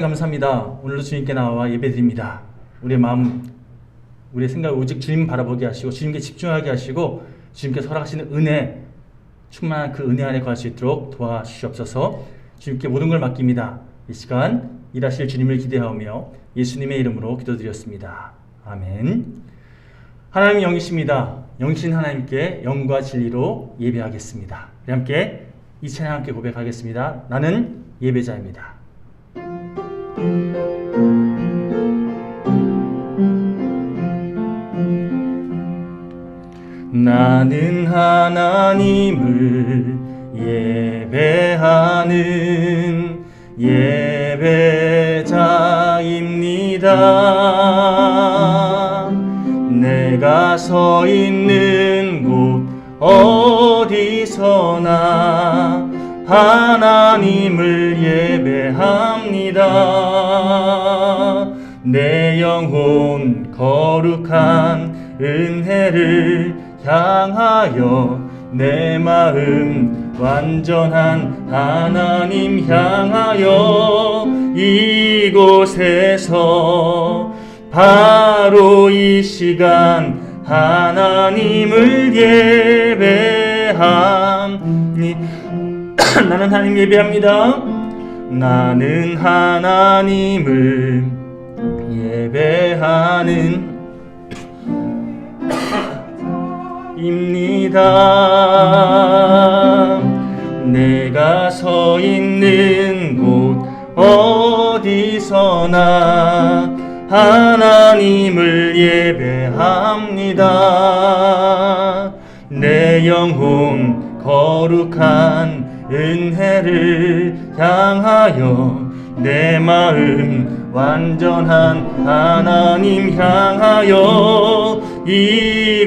감사합니다. 오늘도 주님께 나와 예배드립니다. 우리의 마음, 우리의 생각을 오직 주님 바라보게 하시고 주님께 집중하게 하시고 주님께 허락하시는 은혜, 충만한 그 은혜 안에 거할 수 있도록 도와주시옵소서. 주님께 모든 걸 맡깁니다. 이 시간 일하실 주님을 기대하며 예수님의 이름으로 기도드렸습니다. 아멘. 하나님이 영이십니다. 영이신 하나님께 영과 진리로 예배하겠습니다. 우리 함께 이 찬양 함께 고백하겠습니다. 나는 예배자입니다. 나는 하나님을 예배하는 예배자입니다. 내가 서 있는 곳 어디서나 하나님을 예배합니다. 내 영혼 거룩한 은혜를 향하여 내 마음 완전한 하나님 향하여 이곳에서 바로 이 시간 하나님을 예배함니 나는 하나님 예배합니다. 나는 하나님을 예배하는 입니다. 내가 서 있는 곳 어디서나 하나님을 예배합니다. 내 영혼 거룩한 은혜를 향하여 내 마음 완전한 하나님 향하여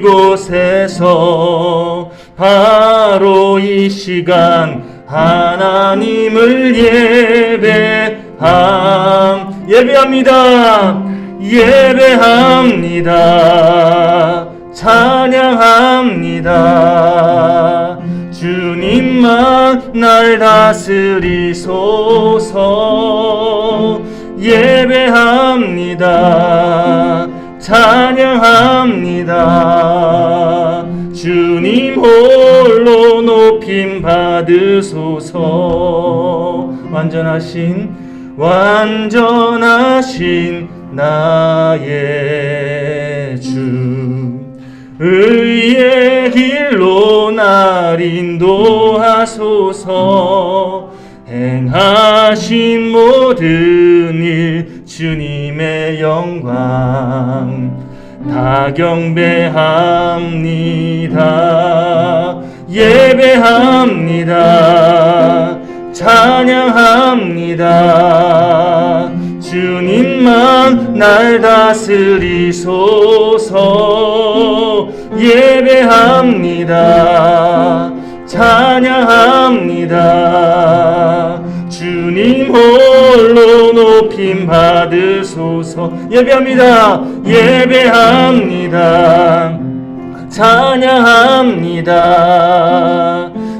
이곳에서 바로 이 시간 하나님을 예배합니다. 예배합니다. 찬양합니다. 주님만 날 다스리소서. 예배합니다. 찬양합니다. 주님 홀로 높임 받으소서. 완전하신 나의 주, 의의 길로 날 인도하소서. 행하신 모든 일 주님의 영광 다 경배합니다. 예배합니다. 찬양합니다. 주님만 날 다스리소서. 예배합니다. 찬양합니다. 주님 홀로 높임 받으소서. 예배합니다. 예배합니다. 찬양합니다.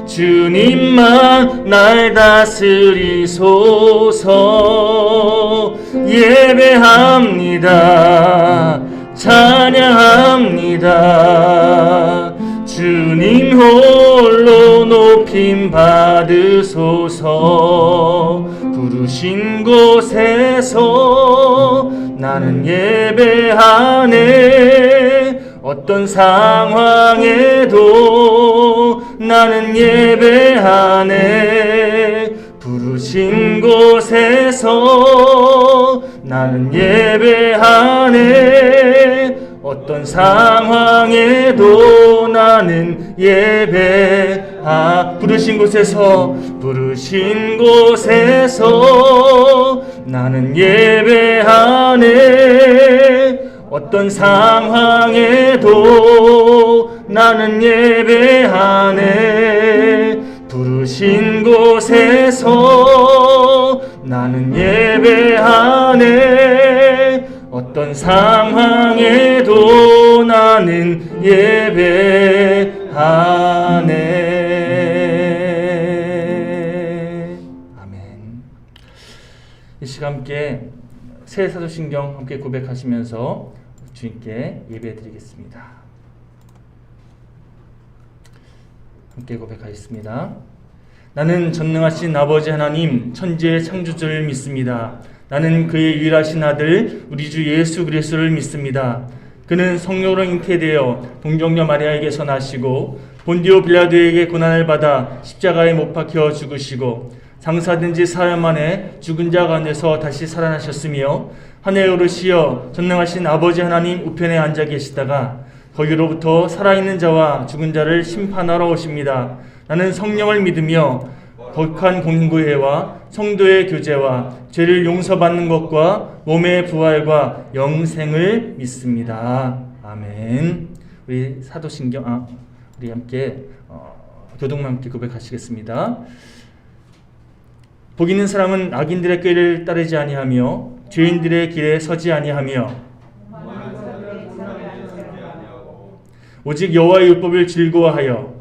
주님만 날 다스리소서. 예배합니다. 찬양합니다. 주님 홀로 높임 받으소서. 부르신 곳에서 나는 예배하네. 어떤 상황에도 나는 예배하네. 부르신 곳에서 나는 예배하네. 어떤 상황에도 나는 부르신 곳에서 나는 예배하네. 어떤 상황에도 나는 예배하네. 부르신 곳에서 나는 예배하네. 어떤 상황에도 나는 예배하네. 아멘. 이 시간 시간 함께 새 사도신경 함께 고백하시면서 주님께 예배드리겠습니다. 함께 고백하겠습니다. 나는 전능하신 아버지 하나님 천지의 창조주를 믿습니다. 나는 그의 유일하신 아들 우리 주 예수 그리스도를 믿습니다. 그는 성령으로 잉태되어 동정녀 마리아에게서 나시고 본디오 빌라도에게 고난을 받아 십자가에 못 박혀 죽으시고 장사된 지 사흘 만에 죽은 자 가운데서 다시 살아나셨으며 하늘에 오르시어 전능하신 아버지 하나님 우편에 앉아 계시다가 거기로부터 살아있는 자와 죽은 자를 심판하러 오십니다. 나는 성령을 믿으며 거룩한 공구회와 성도의 교제와 죄를 용서받는 것과 몸의 부활과 영생을 믿습니다. 아멘. 우리 사도신경 우리 함께 교독만 함께 고백하시겠습니다. 복 있는 사람은 악인들의 꾀를 따르지 아니하며 죄인들의 길에 서지 아니하며 오직 여호와의 율법을 즐거워하여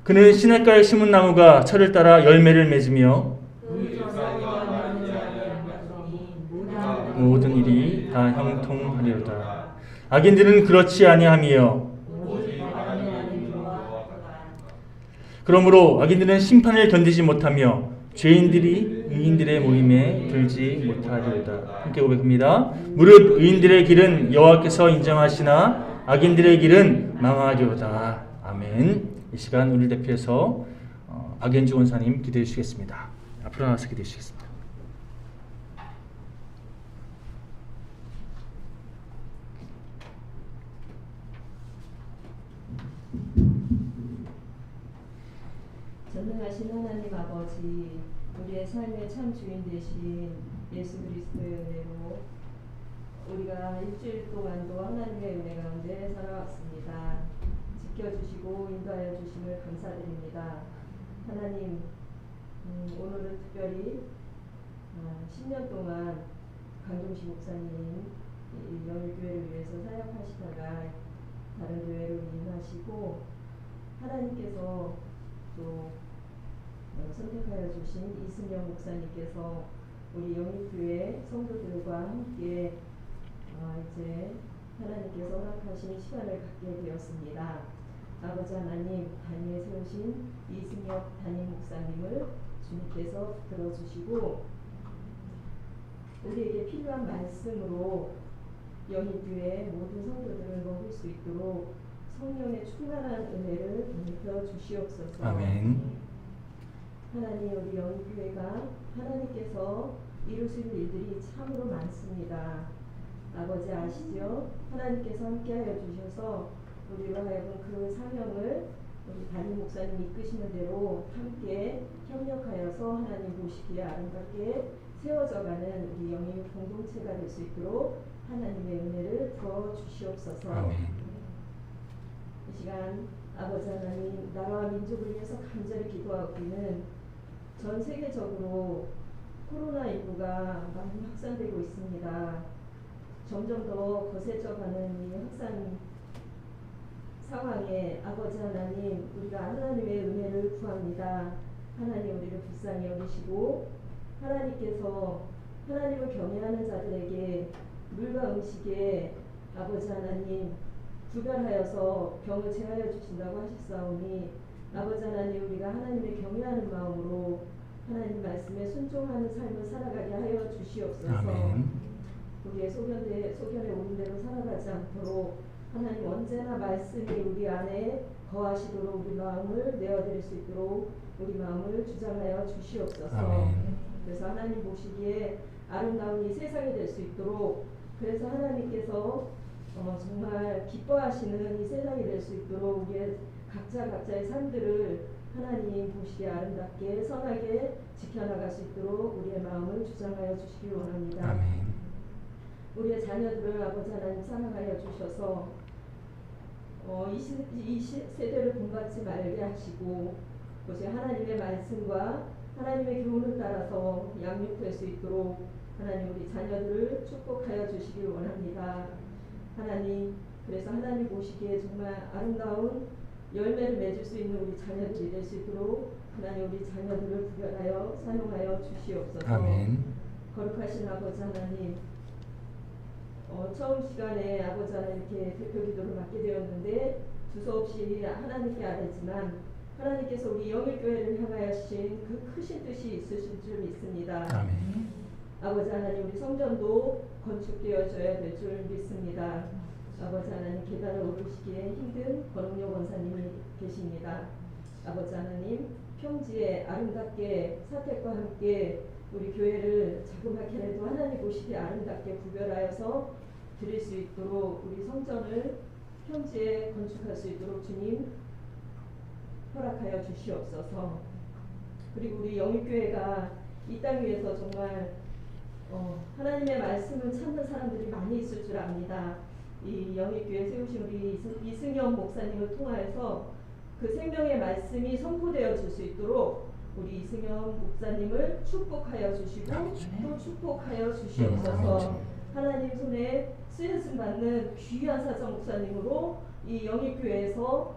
그는 시냇가에 심은 나무가 철을 따라 열매를 맺으며 모든 일이 다 형통하리로다. 악인들은 그렇지 아니하며 그러므로 악인들은 심판을 견디지 못하며 죄인들이 의인들의 모임에 들지 못하리로다. 함께 고백합니다. 무릇 의인들의 길은 여호와께서 인정하시나 악인들의 길은 망하리로다. 아멘. 이 시간 우리를 대표해서 박연주 원사님 기도해 주시겠습니다. 앞으로 나와서 기도해 주시겠습니다. 전능하신 하나님 아버지, 우리의 삶의 참 주인 되신 예수 그리스도의 은혜로 우리가 일주일 동안도 하나님의 은혜 가운데 살아왔습니다. 지켜주시고 인도하여 주심을 감사드립니다. 하나님, 오늘은 특별히 10년 동안 강종식 목사님 영일교회를 위해서 사역하시다가 다른 교회로 이임하시고 하나님께서 또 선택하여 주신 이승영 목사님께서 우리 영일교회 성도들과 함께 이제 하나님께서 허락하신 시간을 갖게 되었습니다. 아버지 하나님, 단위에 세우신 이승엽 담임 목사님을 주님께서 들어주시고 우리에게 필요한 말씀으로 영일교회 모든 성도들을 먹을 수 있도록 성령의 충만한 은혜를 넘겨 주시옵소서. 아멘. 하나님, 우리 영일교회가 하나님께서 이루실 일들이 참으로 많습니다. 아버지 아시죠? 하나님께서 함께하여 주셔서 우리로 하여금 그 사명을 우리 담임 목사님 이끄시는 대로 함께 협력하여서 하나님 보시기에 아름답게 세워져가는 우리 영일 공동체가 될 수 있도록 하나님의 은혜를 부어 주시옵소서. 아멘. 이 시간 아버지 하나님, 나라와 민족을 위해서 간절히 기도하기는 전 세계적으로 코로나19가 많이 확산되고 있습니다. 점점 더 거세져가는 이 확산 상황에 아버지 하나님, 우리가 하나님의 은혜를 구합니다. 하나님, 우리를 불쌍히 여기시고 하나님께서 하나님을 경외하는 자들에게 물과 음식에 아버지 하나님 구별하여서 병을 제하여 주신다고 하셨사오니 아버지 하나님, 우리가 하나님을 경외하는 마음으로 하나님 말씀에 순종하는 삶을 살아가게 하여 주시옵소서. 아멘. 우리의 소견에 오른 대로 살아가지 않도록 하나님 언제나 말씀이 우리 안에 거하시도록 우리 마음을 내어드릴 수 있도록 우리 마음을 주장하여 주시옵소서. 아멘. 그래서 하나님 보시기에 아름다운 이 세상이 될 수 있도록, 그래서 하나님께서 정말 기뻐하시는 이 세상이 될 수 있도록 우리의 각자의 삶들을 하나님 보시기에 아름답게 선하게 지켜나갈 수 있도록 우리의 마음을 주장하여 주시기 원합니다. 아멘. 우리의 자녀들을 아버지 하나님 사랑하여 주셔서 이 세대를 본받지 말게 하시고 그것이 하나님의 말씀과 하나님의 교훈을 따라서 양육될 수 있도록 하나님 우리 자녀들을 축복하여 주시길 원합니다. 하나님, 그래서 하나님 보시기에 정말 아름다운 열매를 맺을 수 있는 우리 자녀들이 될 수 있도록 하나님 우리 자녀들을 구별하여 사용하여 주시옵소서. 아멘. 거룩하신 아버지 하나님, 처음 시간에 아버지 하나님 이렇게 대표 기도를 맡게 되었는데 두서없이 하나님께 아뢰지만 하나님께서 우리 영일교회를 향하신 그 크신 뜻이 있으실 줄 믿습니다. 아멘. 아버지 하나님 우리 성전도 건축되어져야 될 줄 믿습니다. 아버지 하나님 계단을 오르시기에 힘든 권홍료 권사님이 계십니다. 아버지 하나님 평지에 아름답게 사택과 함께 우리 교회를 자그맣게라도 하나님 보시기에 아름답게 구별하여서 드릴 수 있도록 우리 성전을 평지에 건축할 수 있도록 주님 허락하여 주시옵소서. 그리고 우리 영일교회가 이 땅 위에서 정말 하나님의 말씀을 찾는 사람들이 많이 있을 줄 압니다. 이 영일교회 세우신 우리 이승영 목사님을 통하여서 그 생명의 말씀이 선포되어 줄 수 있도록 우리 이승영 목사님을 축복하여 주시고 또 축복하여 주시옵소서. 하나님 손에 쓰여짐 받는 귀한 사정 목사님으로 이 영일교회에서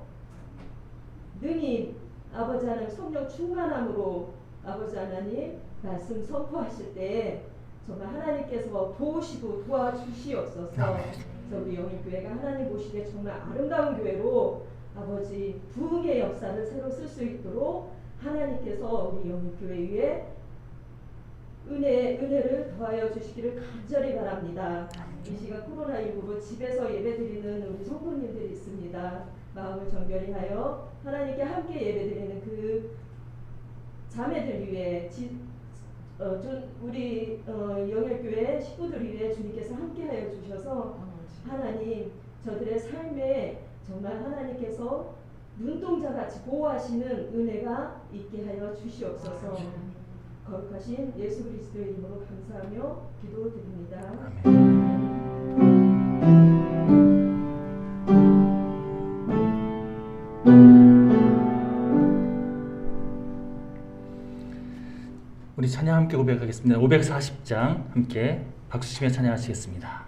능히 아버지 하나님 성령 충만함으로 아버지 하나님 말씀 선포하실 때 정말 하나님께서 도우시고 도와주시옵소서. 그래서 우리 영일교회가 하나님 보시기에 정말 아름다운 교회로 아버지 부흥의 역사를 새로 쓸 수 있도록 하나님께서 우리 영일교회 위에 은혜를 더하여 주시기를 간절히 바랍니다. 이 시간 코로나19로 집에서 예배드리는 우리 성도님들이 있습니다. 마음을 정결히 하여 하나님께 함께 예배드리는 그 자매들 위해 우리 영일교회 식구들 위해 주님께서 함께하여 주셔서 하나님 저들의 삶에 정말 하나님께서 눈동자같이 보호하시는 은혜가 있게 하여 주시옵소서. 거룩하신 예수 그리스도의 이름으로 감사하며 기도드립니다. 우리 찬양 함께 고백하겠습니다. 540장 함께 박수 치며 찬양하시겠습니다.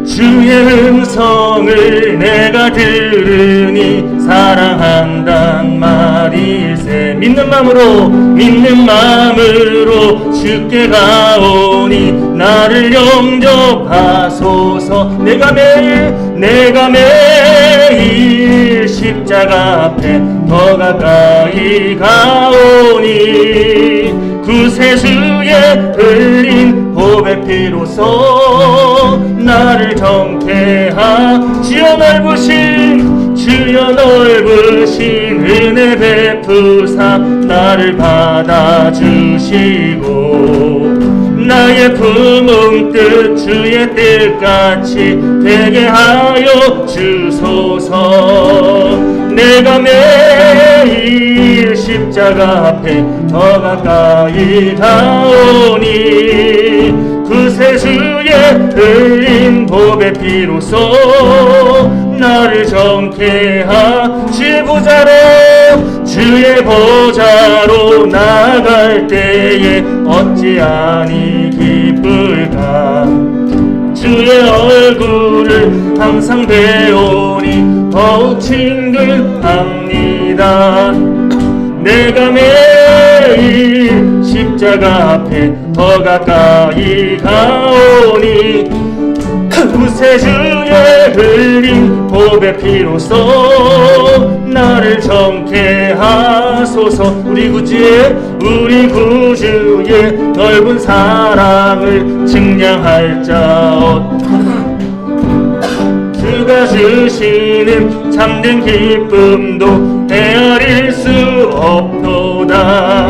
주의 음성을 내가 들으니 사랑한단 말일세. 믿는 마음으로 주께 가오니 나를 영접하소서. 내가 매일 십자가 앞에 더 가까이 가오니 구세주의 흘린 보배 피로써 나를 정케하 주여 넓으신 은혜 베푸사 나를 받아주시고 나의 품은 뜻 주의 뜻같이 되게 하여 주소서. 내가 매일 십자가 앞에 더 가까이 가오니 구세주의 흘린 보배 피로써 나를 정케하 주의 보좌로 나갈 때에 어찌하니 기쁠까. 주의 얼굴을 항상 배우니 더욱 친근합니다. 내가 매일 십자가 앞에 더 가까이 가오니 구세주의 흘린 보배 피로써 나를 정케하소서. 우리 구주의 넓은 사랑을 증량할 자 주가 주시는 참된 기쁨도 헤아릴 수 없도다.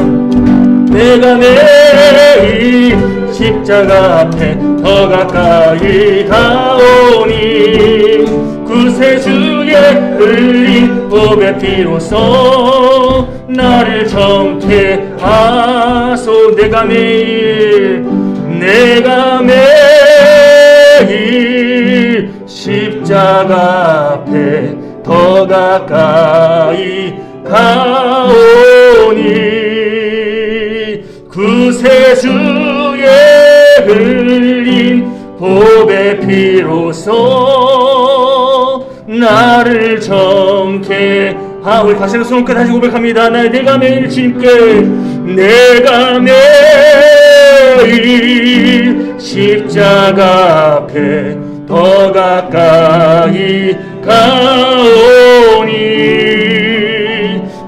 내가 매일 십자가 앞에 더 가까이 가오니 구세주의 흘린 보배 피로써 나를 정케하소. 내가 매일 십자가 앞에 더 가까이 가오니 구세주의 흘린 보배 피로써 나를 정케 우리 다시는 손 끝 다시 고백합니다. 내가 매일 주님께 내가 매일 십자가 앞에 더 가까이 가오니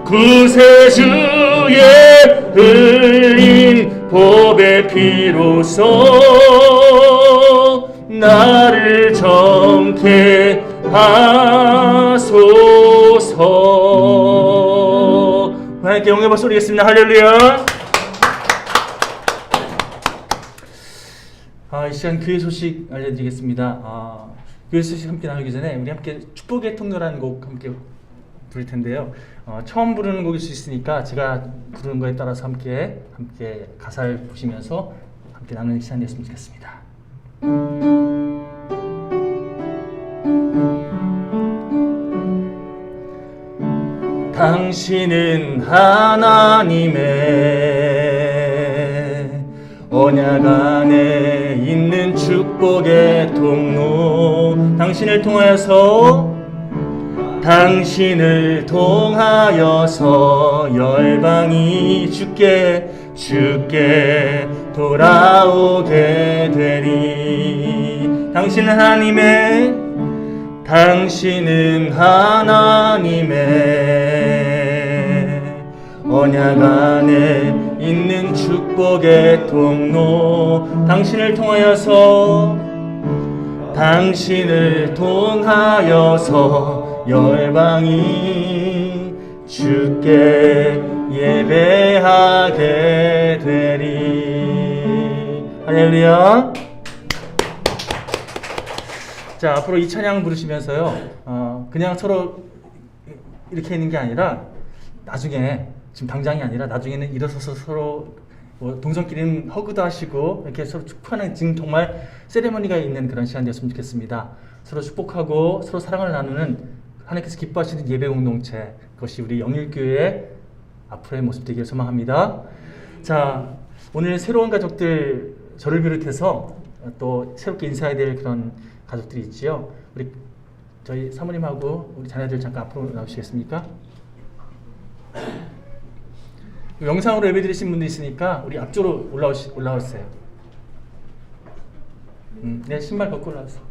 구세주의 흘린 보배 피로써 나를 정케 하소서. 하나님께 영광의 박수 드리겠습니다. 할렐루야. 이 시간 교회 소식 알려드리겠습니다. 교회 소식 함께 나누기 전에 우리 함께 축복의 통로라는 곡 함께 부를 텐데요. 처음 부르는 곡일 수 있으니까 제가 부르는 거에 따라서 함께 가사를 보시면서 함께 나누는 시간이 됐으면 좋겠습니다. 당신은 하나님의 언약 안에 있는 축복의 통로. 당신을 통하여서 열방이 주께 돌아오게 되리. 당신은 하나님의 언약 안에 있는 축복의 통로. 당신을 통하여서 열방이 주께 예배하게 되리. 할렐루야. 자, 앞으로 이 찬양 부르시면서요, 그냥 서로 이렇게 있는 게 아니라 나중에, 지금 당장이 아니라 나중에는 일어서서 서로 동성끼리는 허그도 하시고 이렇게 서로 축복하는, 지금 정말 세레머니가 있는 그런 시간 되었으면 좋겠습니다. 서로 축복하고 서로 사랑을 나누는 하나님께서 기뻐하시는 예배 공동체, 그것이 우리 영일교회의 앞으로의 모습 되기를 소망합니다. 자, 오늘 새로운 가족들, 저를 비롯해서 또 새롭게 인사해야 될 그런 가족들이 있지요. 우리 저희 사모님하고 우리 자녀들 잠깐 앞으로 나오시겠습니까? 영상으로 예배드리신 분도 있으니까 우리 앞쪽으로 올라오세요. 네, 신발 벗고 올라오세요.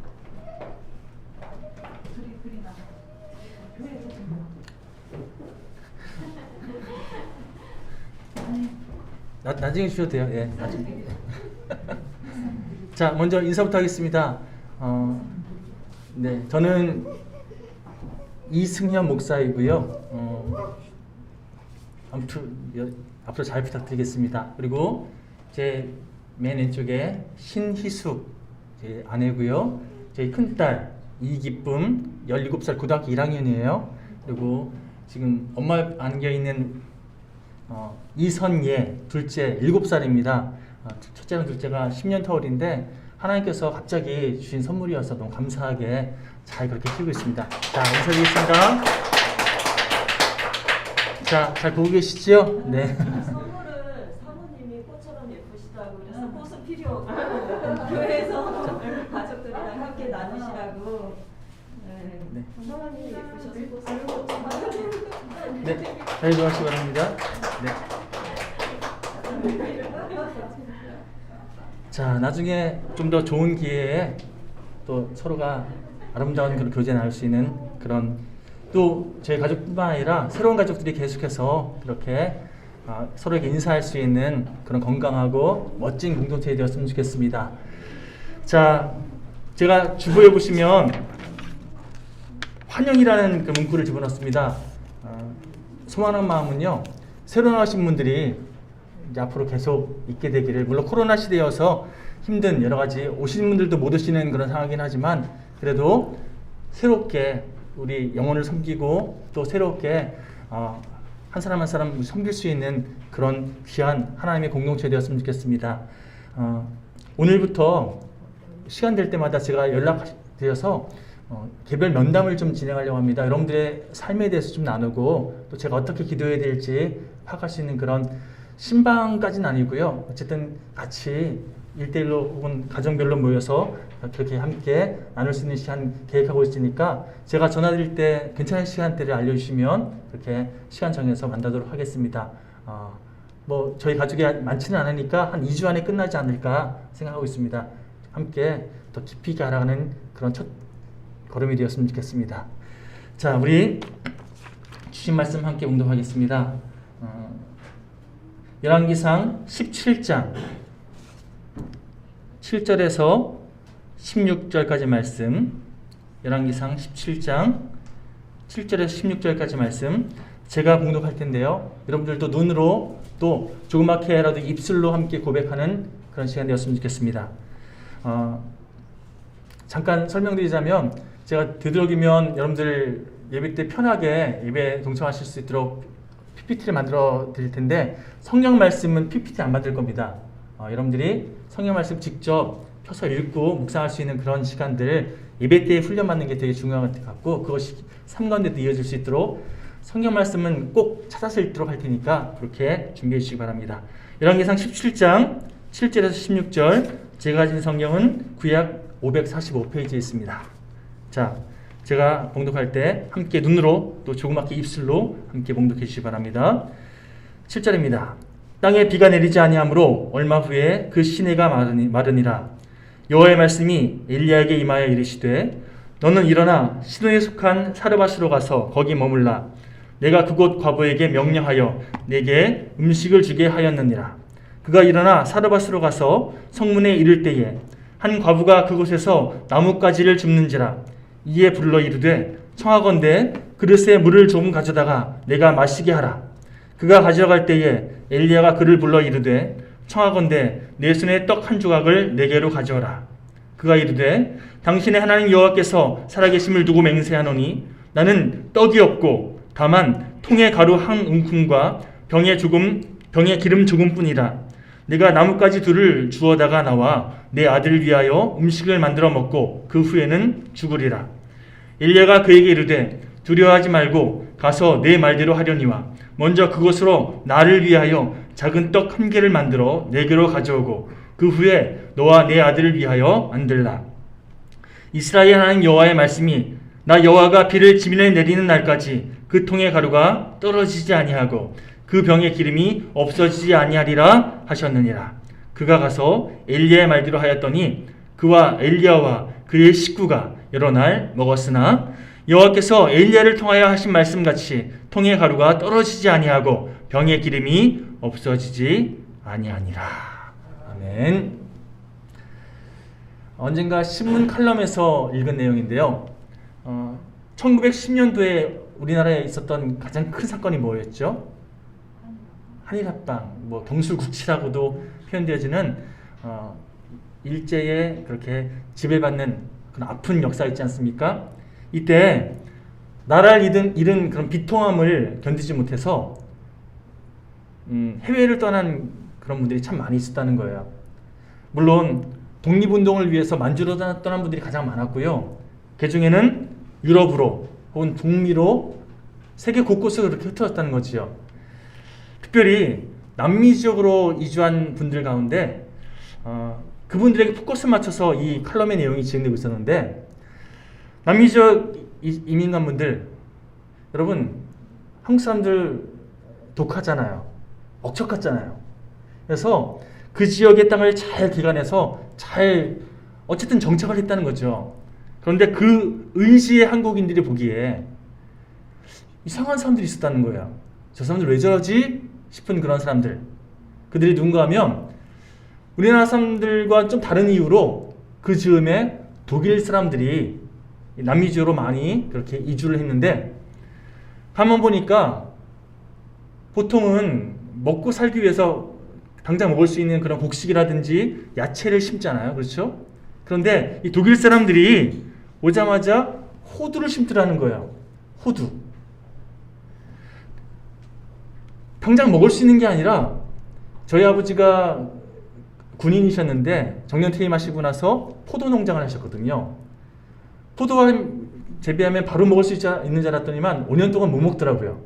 나중에 주셔도 돼요. 예, 나중에. 자, 먼저 인사부터 하겠습니다. 네, 저는 이승현 목사이고요. 아무튼 앞으로 잘 부탁드리겠습니다. 그리고 제 맨 왼쪽에 신희숙 제 아내고요. 제 큰딸 이기쁨 17살 고등학교 1학년이에요. 그리고 지금 엄마 안겨 있는 이선예 둘째 7살입니다. 첫째랑 둘째가 10년 터울인데 하나님께서 갑자기 주신 선물이어서 너무 감사하게 잘 그렇게 키우고 있습니다. 자, 인사드리겠습니다. 자, 잘 보고 계시죠? 네. 선물은 사모님이 꽃처럼 예쁘시다고 그래서 꽃은 필요 없고 교회에서 가족들이랑 함께 나누시라고. 네. 사모님이 예쁘셔서 꽃을 네, 잘 들어가시기 바랍니다. 네. 자, 나중에 좀 더 좋은 기회에 또 서로가 아름다운 그런 교제 나눌 수 있는 그런, 또 제 가족뿐만 아니라 새로운 가족들이 계속해서 그렇게 서로에게 인사할 수 있는 그런 건강하고 멋진 공동체 되었으면 좋겠습니다. 자, 제가 주보에 보시면 환영이라는 그 문구를 집어넣습니다. 소망하는 마음은요, 새로 나오신 분들이 이제 앞으로 계속 있게 되기를, 물론 코로나 시대여서 힘든 여러 가지 오시는 분들도 못 오시는 그런 상황이긴 하지만 그래도 새롭게 우리 영혼을 섬기고 또 새롭게 한 사람 한 사람 섬길 수 있는 그런 귀한 하나님의 공동체 되었으면 좋겠습니다. 오늘부터 시간 될 때마다 제가 연락드려서 개별 면담을 좀 진행하려고 합니다. 여러분들의 삶에 대해서 좀 나누고 또 제가 어떻게 기도해야 될지 파악할 수 있는 그런 신방까지는 아니고요. 어쨌든 같이 1대1로 혹은 가정별로 모여서 그렇게 함께 나눌 수 있는 시간 계획하고 있으니까 제가 전화드릴 때 괜찮은 시간대를 알려주시면 그렇게 시간 정해서 만나도록 하겠습니다. 뭐 저희 가족이 많지는 않으니까 한 2주 안에 끝나지 않을까 생각하고 있습니다. 함께 더 깊이 알아가는 그런 첫 걸음이 되었으면 좋겠습니다. 자, 우리 주신 말씀 함께 공독하겠습니다. 열왕기상 17장 7절에서 16절까지 말씀, 열왕기상 17장 7절에서 16절까지 말씀 제가 봉독할 텐데요. 여러분들도 눈으로 또 조그맣게라도 입술로 함께 고백하는 그런 시간 되었으면 좋겠습니다. 잠깐 설명드리자면 제가 되도록이면 여러분들 예배 때 편하게 예배 동참하실 수 있도록 PPT를 만들어 드릴 텐데 성경 말씀은 PPT 안 만들 겁니다. 여러분들이 성경 말씀 직접 펴서 읽고 묵상할 수 있는 그런 시간들 예배 때 훈련받는 게 되게 중요한 것 같고 그것이 삶가운데도 이어질 수 있도록 성경 말씀은 꼭 찾아서 읽도록 할 테니까 그렇게 준비해 주시기 바랍니다. 열왕기상 17장 7절에서 16절 제가 가진 성경은 구약 545페이지에 있습니다. 자, 제가 봉독할 때 함께 눈으로 또 조그맣게 입술로 함께 봉독해 주시기 바랍니다. 7절입니다. 땅에 비가 내리지 아니하므로 얼마 후에 그 시내가 마르니라. 여호와의 말씀이 엘리야에게 임하여 이르시되 너는 일어나 시돈에 속한 사르밧으로 가서 거기 머물라. 내가 그곳 과부에게 명령하여 내게 음식을 주게 하였느니라. 그가 일어나 사르밧으로 가서 성문에 이를 때에 한 과부가 그곳에서 나뭇가지를 줍는지라. 이에 불러 이르되 청하건대 그릇에 물을 조금 가져다가 내가 마시게 하라. 그가 가져갈 때에 엘리야가 그를 불러 이르되 청하건대 내 손에 떡 한 조각을 내게로 가져오라. 그가 이르되 당신의 하나님 여호와께서 살아계심을 두고 맹세하노니 나는 떡이 없고 다만 통에 가루 한 움큼과 병에 기름 조금뿐이라. 내가 나뭇가지 둘을 주워다가 나와 내 아들을 위하여 음식을 만들어 먹고 그 후에는 죽으리라. 엘리야가 그에게 이르되 두려워하지 말고 가서 내 말대로 하려니와 먼저 그것으로 나를 위하여 작은 떡 1개를 만들어 내게로 가져오고 그 후에 너와 내 아들을 위하여 만들라. 이스라엘 하나님 여호와의 말씀이 나 여호와가 비를 지면에 내리는 날까지 그 통의 가루가 떨어지지 아니하고 그 병의 기름이 없어지지 아니하리라 하셨느니라. 그가 가서 엘리야의 말대로 하였더니 그와 엘리야와 그의 식구가 여러 날 먹었으나 여호와께서 엘리야를 통하여 하신 말씀같이 통의 가루가 떨어지지 아니하고 병의 기름이 없어지지 아니하니라. 아멘. 언젠가 신문 칼럼에서 읽은 내용인데요. 1910년도에 우리나라에 있었던 가장 큰 사건이 뭐였죠? 한일합방, 경술국치라고도 표현되어지는 일제에 그렇게 지배받는 그런 아픈 역사 있지 않습니까? 이때 나라를 잃은 그런 비통함을 견디지 못해서 해외를 떠난 그런 분들이 참 많이 있었다는 거예요. 물론 독립운동을 위해서 만주로 떠난 분들이 가장 많았고요. 그 중에는 유럽으로 혹은 북미로 세계 곳곳으로 그렇게 흩어졌다는 거지요. 특별히 남미 지역으로 이주한 분들 가운데 그분들에게 포커스를 맞춰서 이 칼럼의 내용이 진행되고 있었는데 남미 지역 이민간분들 여러분 한국 사람들 독하잖아요. 억척같잖아요. 그래서 그 지역의 땅을 잘 기간해서 어쨌든 정착을 했다는 거죠. 그런데 그 의지의 한국인들이 보기에 이상한 사람들이 있었다는 거예요. 저 사람들 왜 저러지? 싶은 그런 사람들. 그들이 누군가 하면 우리나라 사람들과 좀 다른 이유로 그 즈음에 독일 사람들이 남미 지역으로 많이 그렇게 이주를 했는데 가만 보니까 보통은 먹고 살기 위해서 당장 먹을 수 있는 그런 곡식이라든지 야채를 심잖아요. 그렇죠? 그런데 이 독일 사람들이 오자마자 호두를 심더라는 거예요. 호두. 당장 먹을 수 있는 게 아니라 저희 아버지가 군인이셨는데 정년 퇴임하시고 나서 포도 농장을 하셨거든요. 포도원 재배하면 바로 먹을 수 있는 줄 알았더니만 5년 동안 못 먹더라고요.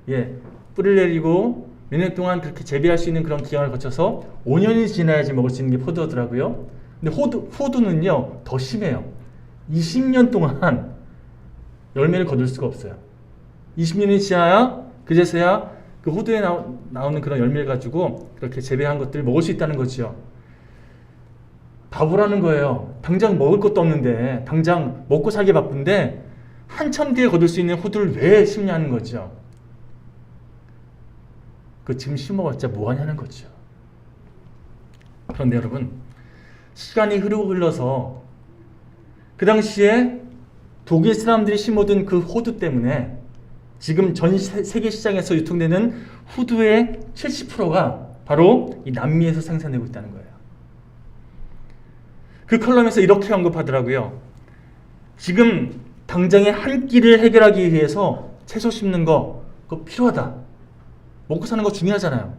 예, 뿌리를 내리고 몇 년 동안 그렇게 재배할 수 있는 그런 기간을 거쳐서 5년이 지나야지 먹을 수 있는 게 포도더라고요. 근데 호두는요 더 심해요. 20년 동안 열매를 거둘 수가 없어요. 20년이 지나야 그제서야 그 호두에 나오는 그런 열매를 가지고 그렇게 재배한 것들을 먹을 수 있다는 거죠. 바보라는 거예요. 당장 먹을 것도 없는데, 당장 먹고 살기 바쁜데 한참 뒤에 거둘 수 있는 호두를 왜 심냐는 거죠. 그 지금 심어봤자 뭐하냐는 거죠. 그런데 여러분, 시간이 흘러서 그 당시에 독일 사람들이 심어둔 그 호두 때문에 지금 전 세계 시장에서 유통되는 호두의 70%가 바로 이 남미에서 생산되고 있다는 거예요. 그 컬럼에서 이렇게 언급하더라고요. 지금 당장의 한 끼를 해결하기 위해서 채소 심는 거 그거 필요하다. 먹고 사는 거 중요하잖아요.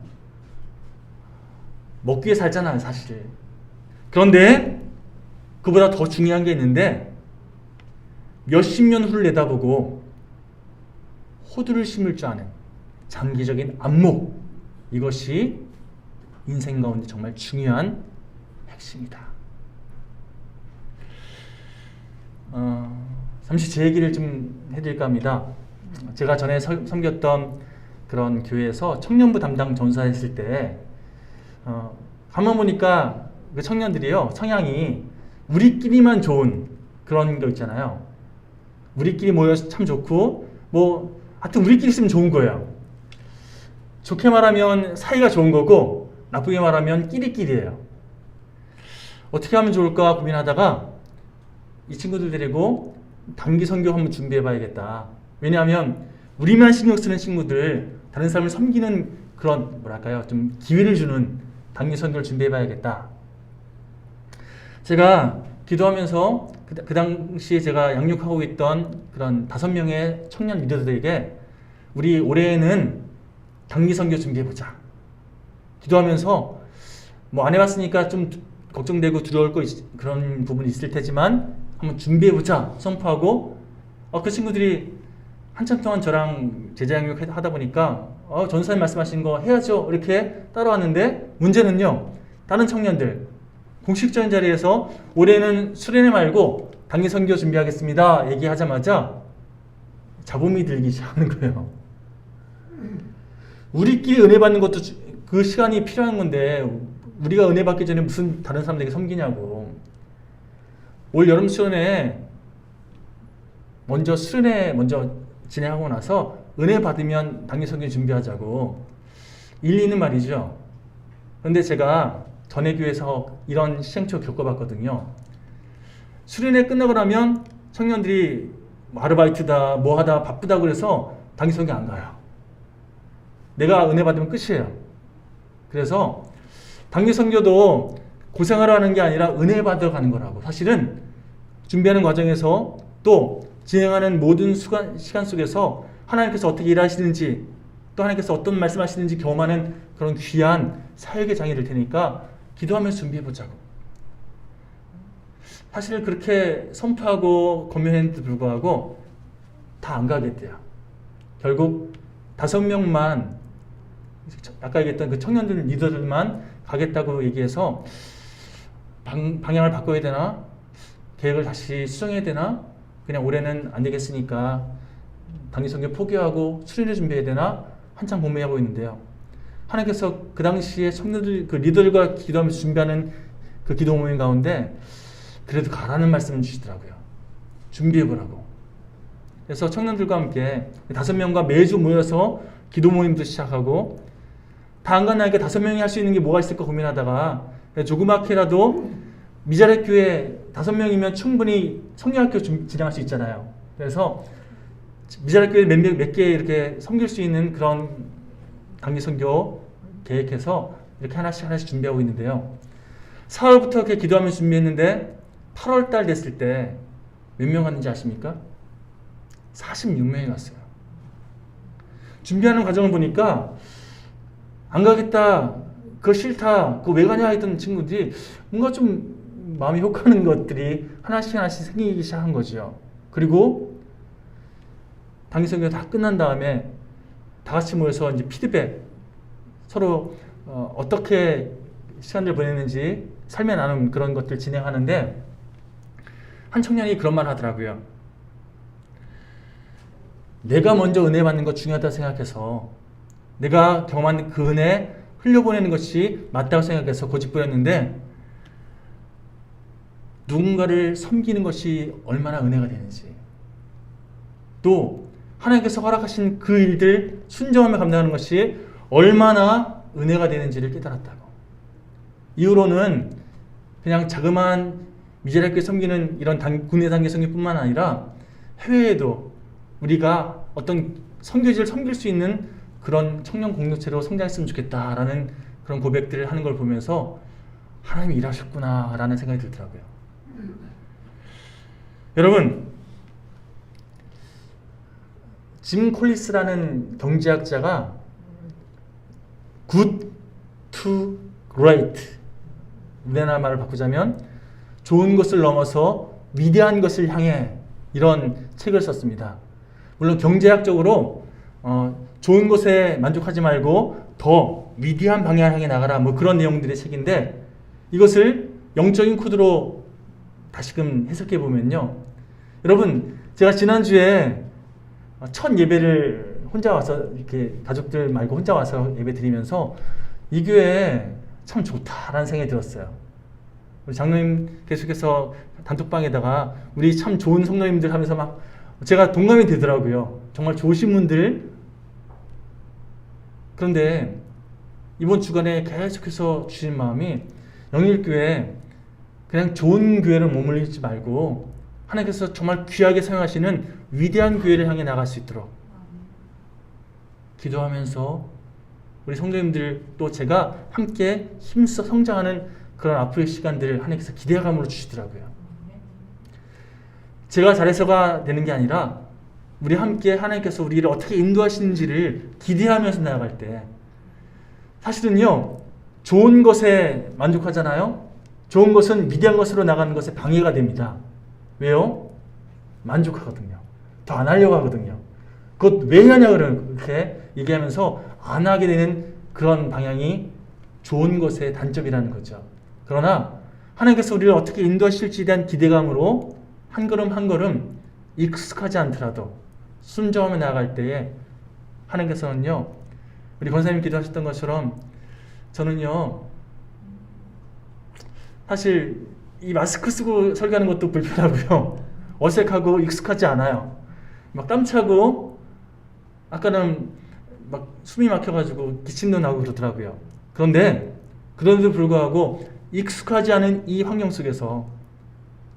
먹기 위해 살잖아요, 사실. 그런데 그보다 더 중요한 게 있는데 몇십 년 후를 내다보고 호두를 심을 줄 아는 장기적인 안목, 이것이 인생 가운데 정말 중요한 핵심이다. 잠시 제 얘기를 좀 해드릴까 합니다. 제가 전에 섬겼던 그런 교회에서 청년부 담당 전사했을 때 가만 보니까 그 청년들이요 성향이 우리끼리만 좋은 그런 거 있잖아요. 우리끼리 모여서 참 좋고 뭐 하여튼 우리끼리 있으면 좋은 거예요. 좋게 말하면 사이가 좋은 거고 나쁘게 말하면 끼리끼리예요. 어떻게 하면 좋을까 고민하다가 이 친구들 데리고 단기 선교 한번 준비해 봐야겠다. 왜냐하면 우리만 신경 쓰는 친구들, 다른 사람을 섬기는 그런 뭐랄까요, 좀 기회를 주는 단기 선교를 준비해 봐야겠다. 제가 기도하면서 그 당시에 제가 양육하고 있던 그런 5명의 청년 리더들에게 우리 올해에는 단기 선교 준비해 보자. 기도하면서 뭐 안 해봤으니까 좀 걱정되고 두려울 그런 부분이 있을 테지만 한번 준비해보자 선포하고 그 친구들이 한참 동안 저랑 제자양육 하다 보니까 전사님 말씀하신 거 해야죠 이렇게 따라왔는데 문제는요, 다른 청년들 공식적인 자리에서 올해는 수련회 말고 단기 선교 준비하겠습니다 얘기하자마자 잡음이 들기 시작하는 거예요. 우리끼리 은혜 받는 것도 그 시간이 필요한 건데 우리가 은혜 받기 전에 무슨 다른 사람들에게 섬기냐고. 올 여름 수련회 먼저 진행하고 나서 은혜 받으면 단기 선교 준비하자고 일리는 말이죠. 그런데 제가 전에 교회에서 이런 시행착오 겪어봤거든요. 수련회 끝나고 나면 청년들이 아르바이트다 뭐하다 바쁘다 그래서 단기 선교 안 가요. 내가 은혜 받으면 끝이에요. 그래서 단기 선교도 고생하러 하는 게 아니라 은혜 받으러 가는 거라고. 사실은 준비하는 과정에서 또 진행하는 모든 시간 속에서 하나님께서 어떻게 일하시는지 또 하나님께서 어떤 말씀하시는지 경험하는 그런 귀한 사역의 장이 될 테니까 기도하면서 준비해보자고. 사실 그렇게 선포하고 권면했는데도 불구하고 다 안 가겠대요. 결국 5명만, 아까 얘기했던 그 청년들 리더들만 가겠다고 얘기해서 방향을 바꿔야 되나? 계획을 다시 수정해야 되나? 그냥 올해는 안 되겠으니까 단기 선교 포기하고 수련회 준비해야 되나? 한참 고민하고 있는데요. 하나님께서 그 당시에 청년들, 그 리더들과 기도하면서 준비하는 그 기도 모임 가운데 그래도 가라는 말씀을 주시더라고요. 준비해보라고. 그래서 청년들과 함께 5명과 매주 모여서 기도 모임도 시작하고 다 안 간다니까 5명이 할 수 있는 게 뭐가 있을까 고민하다가 조그맣게라도 미자립 교회 5명이면 충분히 성경학교 진행할 수 있잖아요. 그래서 미자립 교회 몇 개 이렇게 섬길 수 있는 그런 단기 선교 계획해서 이렇게 하나씩 준비하고 있는데요. 4월부터 이렇게 기도하면서 준비했는데 8월 달 됐을 때 몇 명 갔는지 아십니까? 46명이 갔어요. 준비하는 과정을 보니까 안 가겠다, 그거 싫다, 그거 왜 가냐 했던 친구들이 뭔가 좀 마음이 혹하는 것들이 하나씩 하나씩 생기기 시작한 거죠. 그리고 단기성교가 다 끝난 다음에 다 같이 모여서 이제 피드백, 서로 어떻게 시간을 보냈는지 삶에 나눈 그런 것들 진행하는데, 한 청년이 그런 말 하더라고요. 내가 먼저 은혜 받는 거 중요하다 생각해서, 내가 경험한 그 은혜 흘려보내는 것이 맞다고 생각해서 고집부렸는데, 누군가를 섬기는 것이 얼마나 은혜가 되는지, 또 하나님께서 허락하신 그 일들 순종하며 감당하는 것이 얼마나 은혜가 되는지를 깨달았다고. 이후로는 그냥 자그마한 미제랄교회 섬기는 이런 국내 단계 선교뿐만 아니라 해외에도 우리가 어떤 선교지를 섬길 수 있는 그런 청년 공동체로 성장했으면 좋겠다라는 그런 고백들을 하는 걸 보면서 하나님이 일하셨구나라는 생각이 들더라고요. 여러분, 짐 콜리스라는 경제학자가 good to great, 우리나라 말을 바꾸자면 좋은 것을 넘어서 위대한 것을 향해, 이런 책을 썼습니다. 물론 경제학적으로 좋은 것에 만족하지 말고 더 위대한 방향을 향해 나가라, 뭐 그런 내용들의 책인데, 이것을 영적인 코드로 다시금 해석해 보면요, 여러분, 제가 지난주에 첫 예배를 혼자 와서, 이렇게 가족들 말고 혼자 와서 예배 드리면서 이 교회 참 좋다라는 생각이 들었어요. 우리 장로님 계속해서 단톡방에다가 우리 참 좋은 성도님들 하면서 막 제가 동감이 되더라고요. 정말 좋으신 분들. 그런데 이번 주간에 계속해서 주신 마음이, 영일교회 그냥 좋은 교회를 머물리지 말고 하나님께서 정말 귀하게 사용하시는 위대한 교회를 향해 나갈 수 있도록 기도하면서 우리 성도님들 또 제가 함께 힘써 성장하는 그런 앞으로의 시간들을 하나님께서 기대감으로 주시더라고요. 제가 잘해서가 되는 게 아니라 우리 함께 하나님께서 우리를 어떻게 인도하시는지를 기대하면서 나아갈 때, 사실은요, 좋은 것에 만족하잖아요. 좋은 것은 위대한 것으로 나가는 것에 방해가 됩니다. 왜요? 만족하거든요. 더 안 하려고 하거든요. 그것 왜 하냐 그렇게 얘기하면서 안 하게 되는 그런 방향이 좋은 것의 단점이라는 거죠. 그러나 하나님께서 우리를 어떻게 인도하실지에 대한 기대감으로 한 걸음 한 걸음 익숙하지 않더라도 순종하며 나아갈 때에 하나님께서는요, 우리 권사님 기도하셨던 것처럼, 저는요 사실 이 마스크 쓰고 설교하는 것도 불편하고요, 어색하고 익숙하지 않아요. 막 땀차고, 아까는 막 숨이 막혀가지고 기침도 나고 그러더라고요. 그런데 그런데도 불구하고 익숙하지 않은 이 환경 속에서,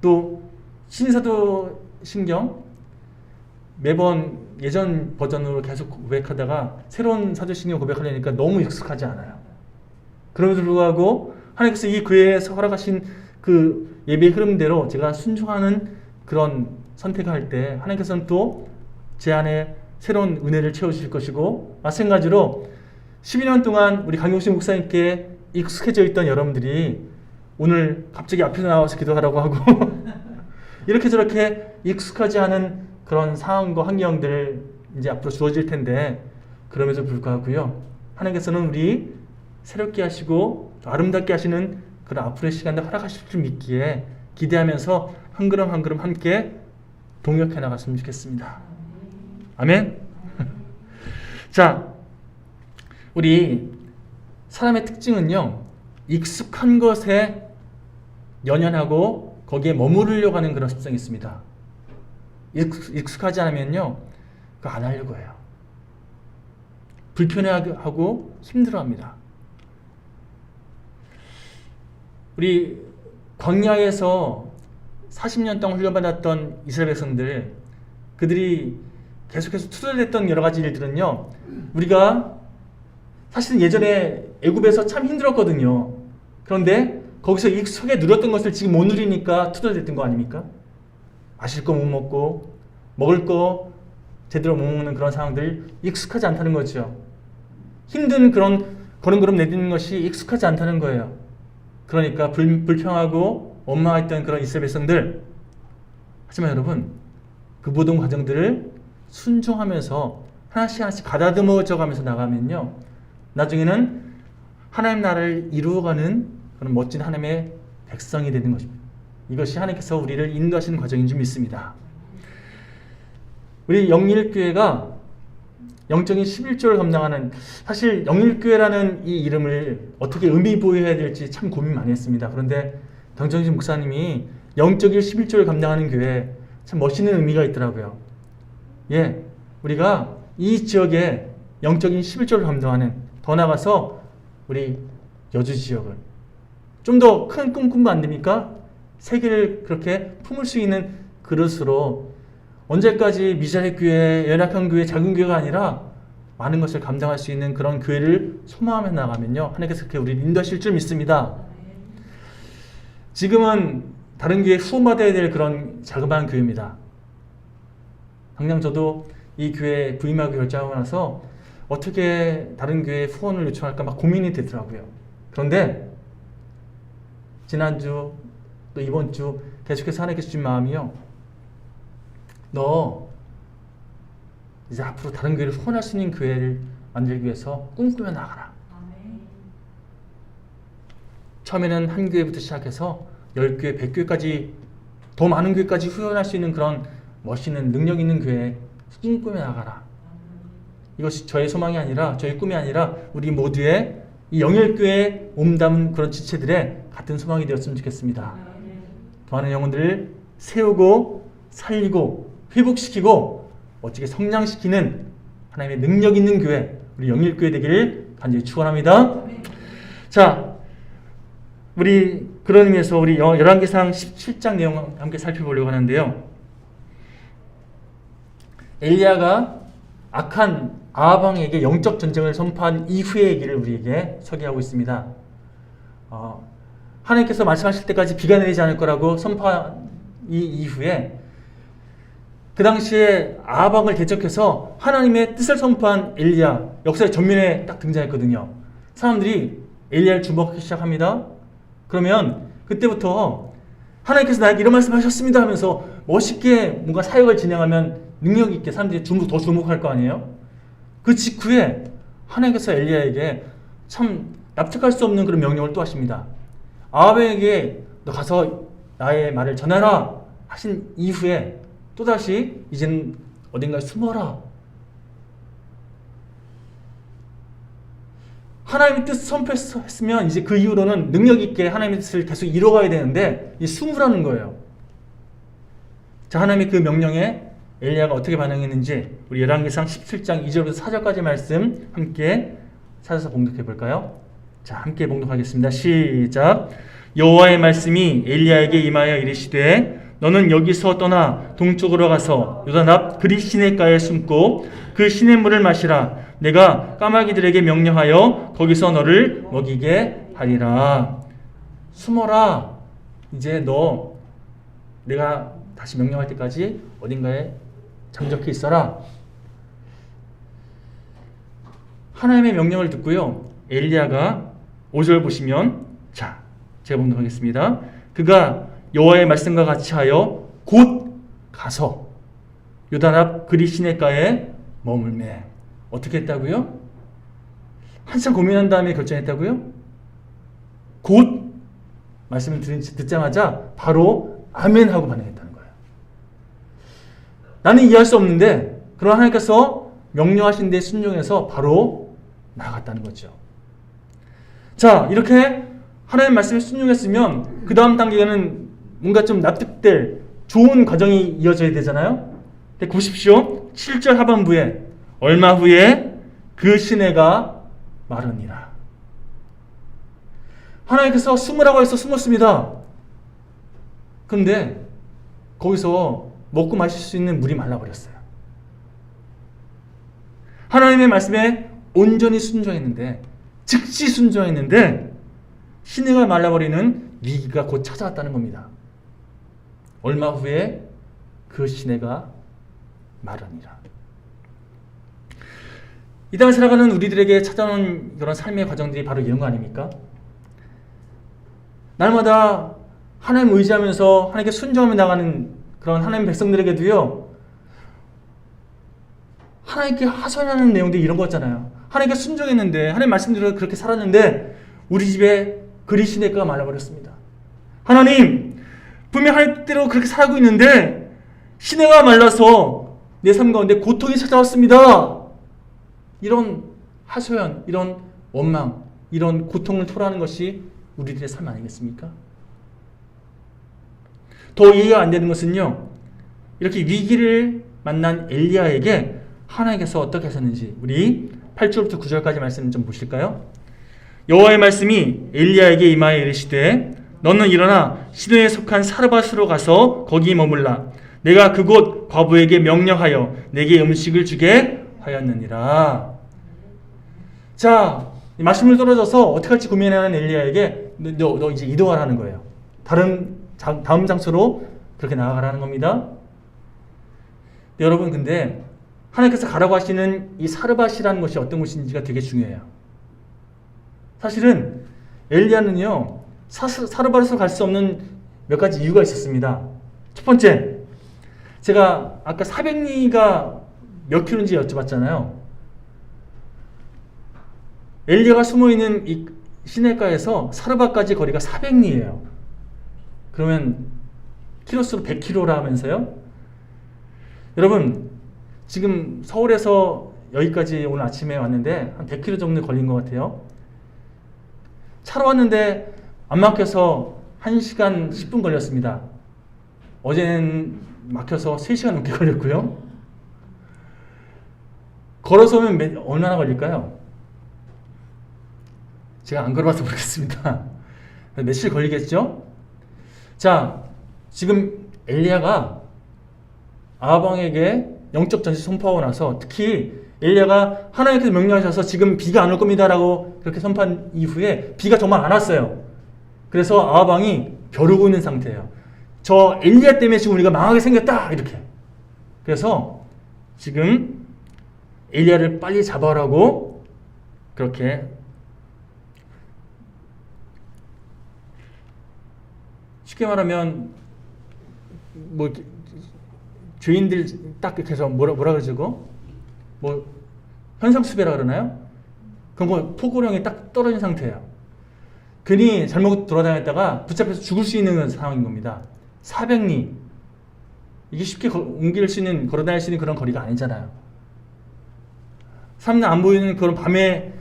또 신사도 신경 매번 예전 버전으로 계속 고백하다가 새로운 사도신경 고백하려니까 너무 익숙하지 않아요. 그럼에도 불구하고 하나님께서 이 교회에서 허락하신 그 예배의 흐름대로 제가 순종하는 그런 선택을 할 때 하나님께서는 또 제 안에 새로운 은혜를 채워주실 것이고, 마찬가지로 12년 동안 우리 강용식 목사님께 익숙해져 있던 여러분들이 오늘 갑자기 앞에서 나와서 기도하라고 하고 이렇게 저렇게 익숙하지 않은 그런 상황과 환경들 이제 앞으로 주어질 텐데, 그럼에도 불구하고요, 하나님께서는 우리 새롭게 하시고 또 아름답게 하시는 그런 앞으로의 시간을 허락하실 줄 믿기에 기대하면서 한 걸음 한 걸음 함께 동역해 나갔으면 좋겠습니다. 아멘. 자, 우리 사람의 특징은요, 익숙한 것에 연연하고 거기에 머무르려고 하는 그런 습성이 있습니다. 익숙하지 않으면요, 그거 안 하려고 해요. 불편해하고 힘들어합니다. 우리 광야에서 40년 동안 훈련받았던 이스라엘 백성들, 그들이 계속해서 투덜댔던 여러 가지 일들은요, 우리가 사실은 예전에 애굽에서 참 힘들었거든요. 그런데 거기서 익숙하게 누렸던 것을 지금 못 누리니까 투덜댔던 거 아닙니까? 마실 거 못 먹고 먹을 거 제대로 못 먹는 그런 상황들, 익숙하지 않다는 거죠. 힘든 그런 걸음걸음 내딛는 것이 익숙하지 않다는 거예요. 그러니까 불평하고 원망했던 그런 이스라엘 백성들, 하지만 여러분 그 모든 과정들을 순종하면서 하나씩 하나씩 가다듬어져 가면서 나가면요, 나중에는 하나님 나라를 이루어가는 그런 멋진 하나님의 백성이 되는 것입니다. 이것이 하나님께서 우리를 인도하시는 과정인 줄 믿습니다. 우리 영일교회가 영적인 11조를 감당하는, 사실 영일교회라는 이 이름을 어떻게 의미 부여해야 될지 참 고민 많이 했습니다. 그런데 정정진 목사님이 영적인 11조를 감당하는 교회, 참 멋있는 의미가 있더라고요. 예, 우리가 이 지역에 영적인 11조를 감당하는, 더 나아가서 우리 여주 지역을 좀 더 큰 꿈꾸면 안 됩니까? 세계를 그렇게 품을 수 있는 그릇으로 언제까지 미자립 교회, 연약한 교회, 작은 교회가 아니라 많은 것을 감당할 수 있는 그런 교회를 소망하며 나가면요, 하나님께서 그렇게 우리를 인도하실 줄 믿습니다. 지금은 다른 교회에 후원받아야 될 그런 자그마한 교회입니다. 당장 저도 이 교회에 부임하고 결정하고 나서 어떻게 다른 교회에 후원을 요청할까 막 고민이 되더라고요. 그런데 지난주 또 이번 주 계속해서 하나님께서 주신 마음이요, 너 이제 앞으로 다른 교회를 후원할 수 있는 교회를 만들기 위해서 꿈꾸며 나가라. 처음에는 한 교회부터 시작해서 10교회, 100교회까지, 더 많은 교회까지 후원할 수 있는 그런 멋있는 능력 있는 교회 꿈꾸며 나가라. 이것이 저의 소망이 아니라, 저의 꿈이 아니라 우리 모두의 이 영일교회에 몸담은 그런 지체들의 같은 소망이 되었으면 좋겠습니다. 더 많은 영혼들을 세우고 살리고 회복시키고 멋지게 성장시키는 하나님의 능력 있는 교회, 우리 영일교회 되기를 간절히 축원합니다. 자, 우리 그런 의미에서 우리 열왕기상 17장 내용 함께 살펴보려고 하는데요, 엘리야가 악한 아합왕에게 영적 전쟁을 선포한 이후의 얘기를 우리에게 소개하고 있습니다. 하나님께서 말씀하실 때까지 비가 내리지 않을 거라고 선포한 이 이후에 그 당시에 아합왕을 대적해서 하나님의 뜻을 선포한 엘리야, 역사의 전면에 딱 등장했거든요. 사람들이 엘리야를 주목하기 시작합니다. 그러면 그때부터 하나님께서 나에게 이런 말씀하셨습니다 하면서 멋있게 뭔가 사역을 진행하면 능력 있게 사람들이 더 주목할 거 아니에요? 그 직후에 하나님께서 엘리야에게 참 납득할 수 없는 그런 명령을 또 하십니다. 아합에게 너 가서 나의 말을 전하라 하신 이후에 또다시 이제는 어딘가에 숨어라. 하나님의 뜻을 선포했으면 이제 그 이후로는 능력 있게 하나님의 뜻을 계속 이뤄가야 되는데 이 숨으라는 거예요. 자, 하나님의 그 명령에 엘리야가 어떻게 반응했는지 우리 열왕기상 17장 2절부터 4절까지 말씀 함께 찾아서 봉독해 볼까요? 자, 함께 봉독하겠습니다. 시작. 여호와의 말씀이 엘리야에게 임하여 이르시되 너는 여기서 떠나 동쪽으로 가서 요단 앞 그릿 시내가에 숨고 그 시냇물을 마시라. 내가 까마귀들에게 명령하여 거기서 너를 먹이게 하리라. 숨어라. 이제 너 내가 다시 명령할 때까지 어딘가에 잠적해 있어라. 하나님의 명령을 듣고요, 엘리야가 5절 보시면, 자, 제가 봉독하겠습니다. 그가 여호와의 말씀과 같이 하여 곧 가서 요단 앞 그릿 시내가에 머물매. 어떻게 했다고요? 한참 고민한 다음에 결정했다고요? 곧 말씀을 듣자마자 바로 아멘 하고 반응했다는 거예요. 나는 이해할 수 없는데 그러나 하나님께서 명령하신 데 순종해서 바로 나아갔다는 거죠. 자, 이렇게 하나님 말씀에 순종했으면 그 다음 단계는 뭔가 좀 납득될 좋은 과정이 이어져야 되잖아요. 근데 보십시오. 7절 하반부에 얼마 후에 그 시내가 마르니라. 하나님께서 숨으라고 해서 숨었습니다. 그런데 거기서 먹고 마실 수 있는 물이 말라버렸어요. 하나님의 말씀에 온전히 순종했는데, 즉시 순종했는데 시내가 말라버리는 위기가 곧 찾아왔다는 겁니다. 얼마 후에 그 시내가 마르니라. 이 땅을 살아가는 우리들에게 찾아오는 그런 삶의 과정들이 바로 이런 거 아닙니까? 날마다 하나님 의지하면서 하나님께 순종하며 나가는 그런 하나님 백성들에게도요, 하나님께 하소연하는 내용들이 이런 거잖아요. 하나님께 순종했는데, 하나님 말씀대로 그렇게 살았는데 우리 집에 그리 시내가가 말라버렸습니다. 하나님, 분명 하나님대로 그렇게 살고 있는데 시내가 말라서 내 삶 가운데 고통이 찾아왔습니다. 이런 하소연, 이런 원망, 이런 고통을 토로하는 것이 우리들의 삶 아니겠습니까? 더 이해가 안 되는 것은요, 이렇게 위기를 만난 엘리야에게 하나님께서 어떻게 하셨는지 우리 8절부터 9절까지 말씀 좀 보실까요? 여호와의 말씀이 엘리야에게 임하여 이르시되 너는 일어나 시돈에 속한 사르밧으로 가서 거기 머물라. 내가 그곳 과부에게 명령하여 내게 음식을 주게 하였느니라. 자, 말씀을 떨어져서 어떻게 할지 고민하는 엘리야에게 너 이제 이동하라는 거예요. 다음 장소로 그렇게 나아가라는 겁니다. 여러분, 근데 하나님께서 가라고 하시는 이 사르밧이라는 것이 어떤 곳인지가 되게 중요해요. 사실은 엘리야는요, 사르밧으로 갈 수 없는 몇 가지 이유가 있었습니다. 첫 번째, 제가 아까 400리가 몇 킬로인지 여쭤봤잖아요. 엘리야가 숨어있는 이 시내가에서 사르밧까지 거리가 400리예요. 그러면 키로수로 100km라 하면서요. 여러분, 지금 서울에서 여기까지 오늘 아침에 왔는데 한 100km 정도 걸린 것 같아요. 차로 왔는데 안 막혀서 1시간 10분 걸렸습니다. 어제는 막혀서 3시간 넘게 걸렸고요. 걸어서 오면 얼마나 걸릴까요? 제가 안 걸어봐서 모르겠습니다. 며칠 걸리겠죠? 자, 지금 엘리야가 아합왕에게 영적 전시 선포하고 나서, 특히 엘리야가 하나님께서 명령하셔서 지금 비가 안 올 겁니다 라고 그렇게 선포한 이후에 비가 정말 안 왔어요. 그래서 아합왕이 벼르고 있는 상태예요. 저 엘리야 때문에 지금 우리가 망하게 생겼다, 이렇게. 그래서 지금 엘리야를 빨리 잡아라고 그렇게, 쉽게 말하면 뭐 죄인들 딱 이렇게 해서 뭐라 그러고, 뭐 현상수배라 그러나요? 그런 거 포고령이 딱 떨어진 상태예요. 괜히 잘못 돌아다녔다가 붙잡혀서 죽을 수 있는 상황인 겁니다. 400리, 이게 쉽게 옮길 수 있는, 걸어다닐 수 있는 그런 거리가 아니잖아요. 사람들 안 보이는 그런 밤에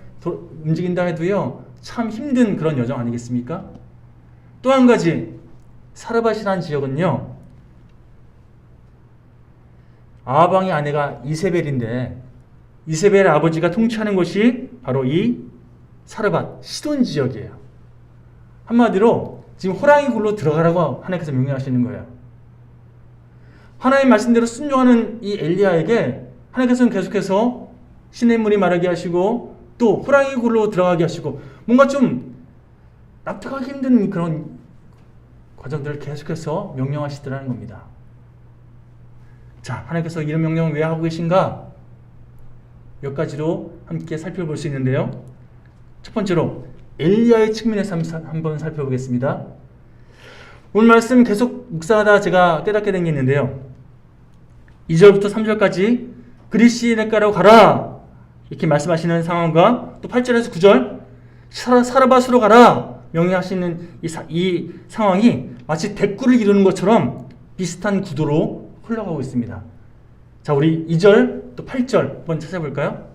움직인다 해도요, 참 힘든 그런 여정 아니겠습니까? 또 한 가지, 사르밧이라는 지역은요, 아합왕의 아내가 이세벨인데, 이세벨의 아버지가 통치하는 곳이 바로 이 사르밧, 시돈 지역이에요. 한마디로 지금 호랑이 굴로 들어가라고 하나님께서 명령하시는 거예요. 하나님 말씀대로 순종하는 이 엘리야에게 하나님께서는 계속해서 시냇물이 마르게 하시고 또 호랑이 굴로 들어가게 하시고, 뭔가 좀 납득하기 힘든 그런 과정들을 계속해서 명령하시더라는 겁니다. 자, 하나님께서 이런 명령을 왜 하고 계신가? 몇 가지로 함께 살펴볼 수 있는데요. 첫 번째로 엘리야의 측면에서 한번 살펴보겠습니다. 오늘 말씀 계속 묵상하다 제가 깨닫게 된 게 있는데요. 2절부터 3절까지 그리 시내가로 가라, 이렇게 말씀하시는 상황과 또 8절에서 9절 사르밧으로 가라 명령하시는 이 상황이 마치 대꾸를 이루는 것처럼 비슷한 구도로 흘러가고 있습니다. 자, 우리 2절 또 8절 한번 찾아볼까요?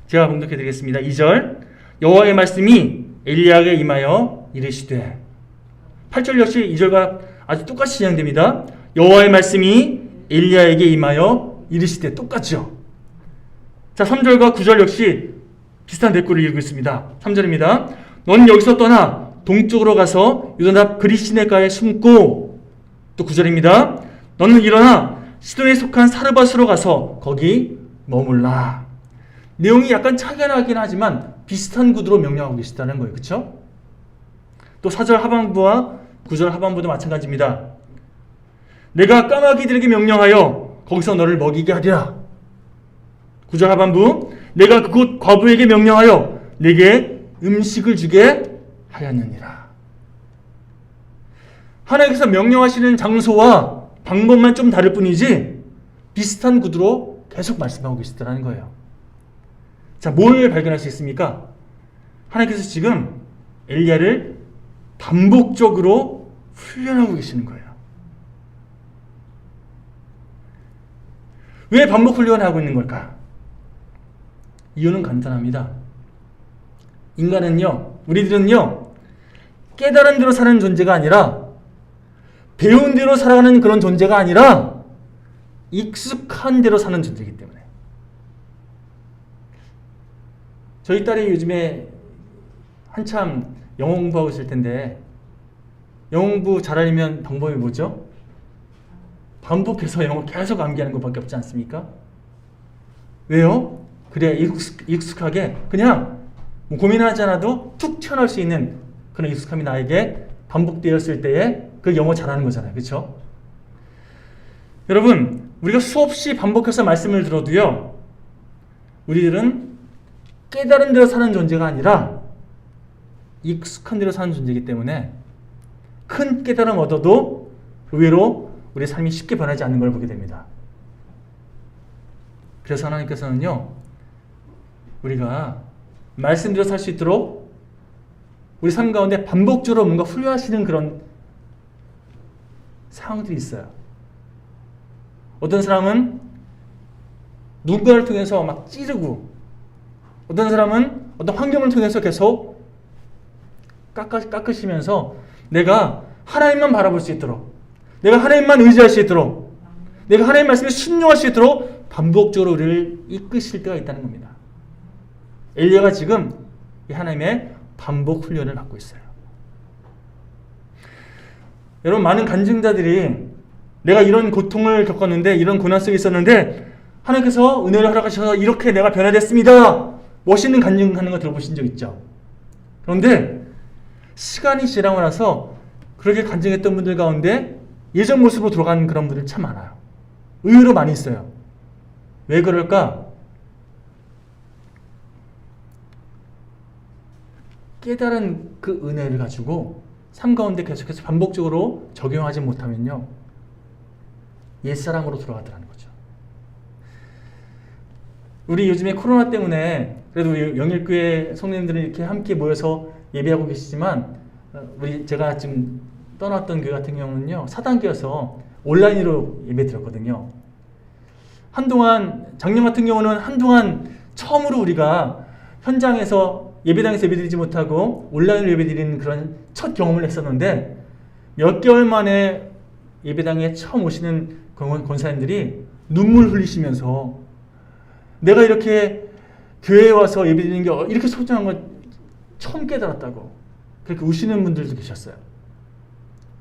제가 봉독해 드리겠습니다. 2절, 여호와의 말씀이 엘리야에게 임하여 이르시되. 8절 역시 2절과 아주 똑같이 진행됩니다. 여호와의 말씀이 엘리야에게 임하여 이르시되, 똑같죠. 자, 3절과 9절 역시 비슷한 대꾸를 이루고 있습니다. 3절입니다. 넌 여기서 떠나 동쪽으로 가서 유다납 그리 시내가에 숨고. 또 9절입니다. 너는 일어나 시돈에 속한 사르밧으로 가서 거기 머물라. 내용이 약간 차이가 나긴 하지만 비슷한 구도로 명령하고 계시다는 거예요. 그렇죠? 또 4절 하반부와 9절 하반부도 마찬가지입니다. 내가 까마귀들에게 명령하여 거기서 너를 먹이게 하리라. 9절 하반부, 내가 그곳 과부에게 명령하여 내게 음식을 주게 하였느니라. 하나님께서 명령하시는 장소와 방법만 좀 다를 뿐이지 비슷한 구두로 계속 말씀하고 계시더라는 거예요. 자, 뭘 발견할 수 있습니까? 하나님께서 지금 엘리야를 반복적으로 훈련하고 계시는 거예요. 왜 반복 훈련을 하고 있는 걸까? 이유는 간단합니다. 인간은요, 우리들은요, 깨달은 대로 사는 존재가 아니라 배운 대로 살아가는 그런 존재가 아니라 익숙한 대로 사는 존재이기 때문에. 저희 딸이 요즘에 한참 영어 공부하고 있을 텐데 영어 공부 잘하려면 방법이 뭐죠? 반복해서 영어 계속 암기하는 것밖에 없지 않습니까? 왜요? 그래야 익숙하게 그냥 뭐 고민하지 않아도 툭 튀어나올 수 있는 그런 익숙함이 나에게 반복되었을 때에 그 영어 잘하는 거잖아요. 그렇죠? 여러분, 우리가 수없이 반복해서 말씀을 들어도요, 우리들은 깨달은 대로 사는 존재가 아니라 익숙한 대로 사는 존재이기 때문에 큰 깨달음 얻어도 의외로 우리 삶이 쉽게 변하지 않는 걸 보게 됩니다. 그래서 하나님께서는요, 우리가 말씀대로 살 수 있도록 우리 삶 가운데 반복적으로 뭔가 훈련하시는 그런 상황들이 있어요. 어떤 사람은 누군가를 통해서 막 찌르고, 어떤 사람은 어떤 환경을 통해서 계속 깎으시면서 내가 하나님만 바라볼 수 있도록, 내가 하나님만 의지할 수 있도록, 내가 하나님 말씀에 순종할 수 있도록 반복적으로 우리를 이끄실 때가 있다는 겁니다. 엘리야가 지금 이 하나님의 반복 훈련을 받고 있어요. 여러분, 많은 간증자들이 내가 이런 고통을 겪었는데, 이런 고난 속에 있었는데 하나님께서 은혜를 허락하셔서 이렇게 내가 변화됐습니다, 멋있는 간증하는 거 들어보신 적 있죠? 그런데 시간이 지나고 나서 그렇게 간증했던 분들 가운데 예전 모습으로 돌아가는 그런 분들 참 많아요. 의외로 많이 있어요. 왜 그럴까? 깨달은 그 은혜를 가지고 삶 가운데 계속해서 반복적으로 적용하지 못하면요, 옛사람으로 돌아가더라는 거죠. 우리 요즘에 코로나 때문에 그래도 우리 영일교회 성도님들은 이렇게 함께 모여서 예배하고 계시지만, 제가 지금 떠났던 교회 같은 경우는요, 사단교여서 온라인으로 예배 드렸거든요. 한동안, 작년 같은 경우는 한동안 처음으로 우리가 현장에서 예배당에서 예배드리지 못하고 온라인으로 예배드리는 그런 첫 경험을 했었는데, 몇 개월 만에 예배당에 처음 오시는 권사님들이 눈물 흘리시면서 내가 이렇게 교회에 와서 예배드리는 게 이렇게 소중한 걸 처음 깨달았다고 그렇게 우시는 분들도 계셨어요.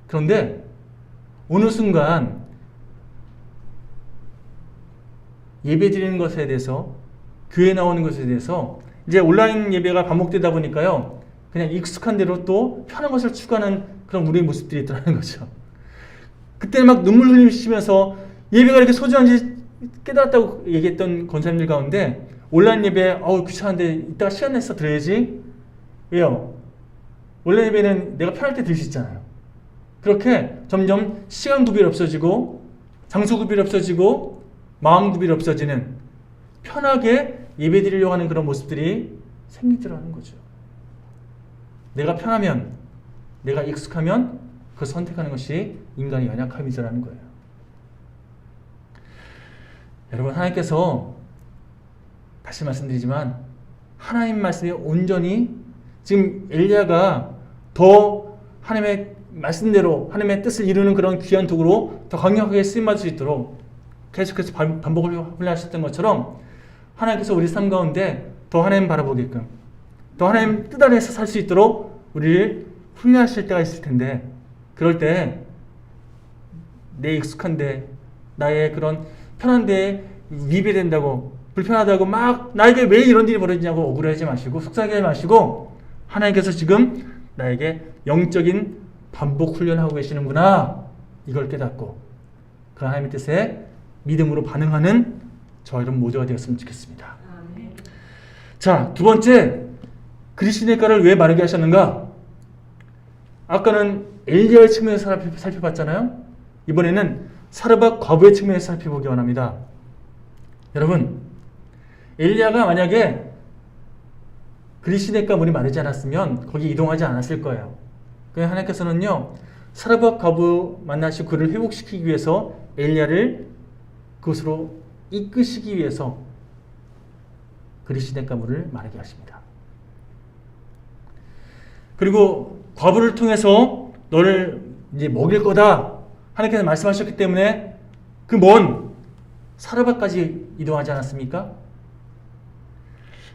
그런데 어느 순간 예배드리는 것에 대해서, 교회 나오는 것에 대해서 이제 온라인 예배가 반복되다 보니까요, 그냥 익숙한 대로 또 편한 것을 추구하는 그런 우리의 모습들이 있더라는 거죠. 그때 막 눈물 흘리시면서 예배가 이렇게 소중한지 깨달았다고 얘기했던 권사님들 가운데 온라인 예배, 귀찮은데 이따가 시간 내서 드려야지. 왜요? 온라인 예배는 내가 편할 때 드릴 수 있잖아요. 그렇게 점점 시간 구별이 없어지고 장소 구별이 없어지고 마음 구별이 없어지는, 편하게 예배 드리려고 하는 그런 모습들이 생기더라는 거죠. 내가 편하면, 내가 익숙하면 그 선택하는 것이 인간의 연약함이라는 거예요. 여러분, 하나님께서 다시 말씀드리지만 하나님 말씀에 온전히, 지금 엘리야가 더 하나님의 말씀대로 하나님의 뜻을 이루는 그런 귀한 도구로 더 강력하게 쓰임받을 수 있도록 계속해서 반복을 훈련하셨던 것처럼, 하나님께서 우리 삶 가운데 더 하나님 바라보게끔, 더 하나님 뜻 안에서 살 수 있도록 우리를 훈련하실 때가 있을 텐데, 그럴 때 내 익숙한데, 나의 그런 편한데 위배된다고, 불편하다고 막 나에게 왜 이런 일이 벌어지냐고 억울해하지 마시고 속상해하지 마시고, 하나님께서 지금 나에게 영적인 반복 훈련하고 계시는구나, 이걸 깨닫고 그 하나님의 뜻에 믿음으로 반응하는 저와 여러분 모두가 되었으면 좋겠습니다. 자, 두 번째, 그리스도의 가를 왜 마르게 하셨는가? 아까는 엘리야의 측면에서 살펴봤잖아요. 이번에는 사르밧 과부의 측면에서 살펴보기 원합니다. 여러분, 엘리야가 만약에 그리시네가 물이 마르지 않았으면 거기 이동하지 않았을 거예요. 그래서 하나님께서는요, 사르밧 과부 만나시고 그를 회복시키기 위해서 엘리야를 그곳으로 이끄시기 위해서 그리시네가 물을 마르게 하십니다. 그리고 과부를 통해서 너를 이제 먹일 거다 하나님께서 말씀하셨기 때문에 그 먼 사르밧까지 이동하지 않았습니까?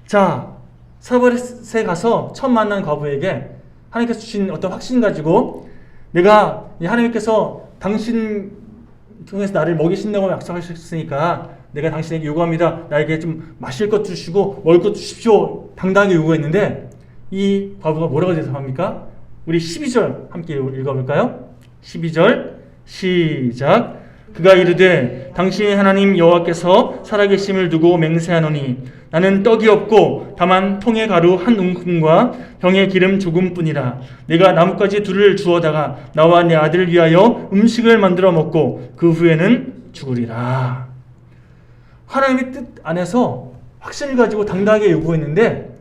자, 사르밧에 가서 처음 만난 과부에게 하나님께서 주신 어떤 확신 가지고 내가 하나님께서 당신 통해서 나를 먹이신다고 약속하셨으니까 내가 당신에게 요구합니다. 나에게 좀 마실 것 주시고 먹을 것 주십시오. 당당하게 요구했는데 이 과부가 뭐라고 대답합니까? 우리 12절 함께 읽어볼까요? 12절 시작. 그가 이르되 당신의 하나님 여호와께서 살아계심을 두고 맹세하노니 나는 떡이 없고 다만 통의 가루 한 움큼과 병에 기름 조금뿐이라. 내가 나뭇가지 둘을 주워다가 나와 내 아들을 위하여 음식을 만들어 먹고 그 후에는 죽으리라. 하나님의 뜻 안에서 확신을 가지고 당당하게 요구했는데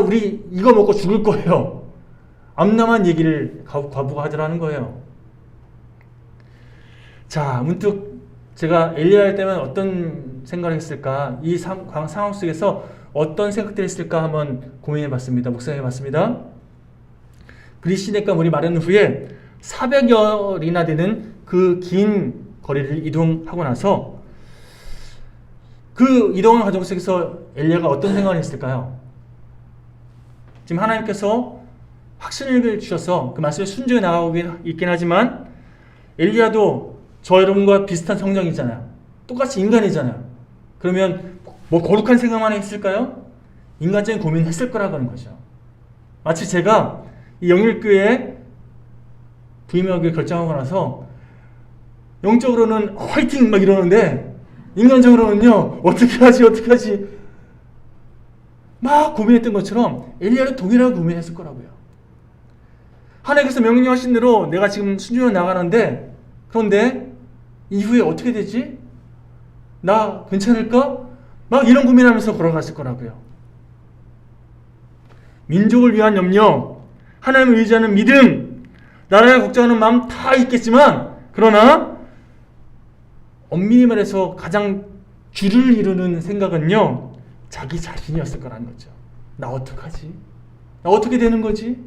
우리 이거 먹고 죽을 거예요. 암담한 얘기를 과부가 하더라는 거예요. 자, 문득 제가 엘리야 할 때면 어떤 생각을 했을까? 이 상황 속에서 어떤 생각들이 있을까 한번 고민해 봤습니다. 묵상해 봤습니다. 그리시네가 물이 마른 후에 400여리나 되는 그 긴 거리를 이동하고 나서 그 이동하는 과정 속에서 엘리야가 어떤 생각을 했을까요? 지금 하나님께서 확신을 주셔서 그 말씀에 순종해 나가고 있긴 하지만 엘리야도 저 여러분과 비슷한 성정이잖아요. 똑같이 인간이잖아요. 그러면 뭐 거룩한 생각만 했을까요? 인간적인 고민을 했을 거라고 하는 거죠. 마치 제가 이 영일교회에 부임하기를 결정하고 나서 영적으로는 화이팅 막 이러는데 인간적으로는요 어떻게 하지 막 고민했던 것처럼 엘리야도 동일하게 고민했을 거라고요. 하나님께서 명령하신 대로 내가 지금 순종해 나가는데 그런데 이후에 어떻게 되지? 나 괜찮을까? 막 이런 고민하면서 걸어갔을 거라고요. 민족을 위한 염려, 하나님을 의지하는 믿음, 나라를 걱정하는 마음 다 있겠지만 그러나 엄밀히 말해서 가장 주를 이루는 생각은요 자기 자신이었을 거라는 거죠. 나 어떡하지? 나 어떻게 되는 거지?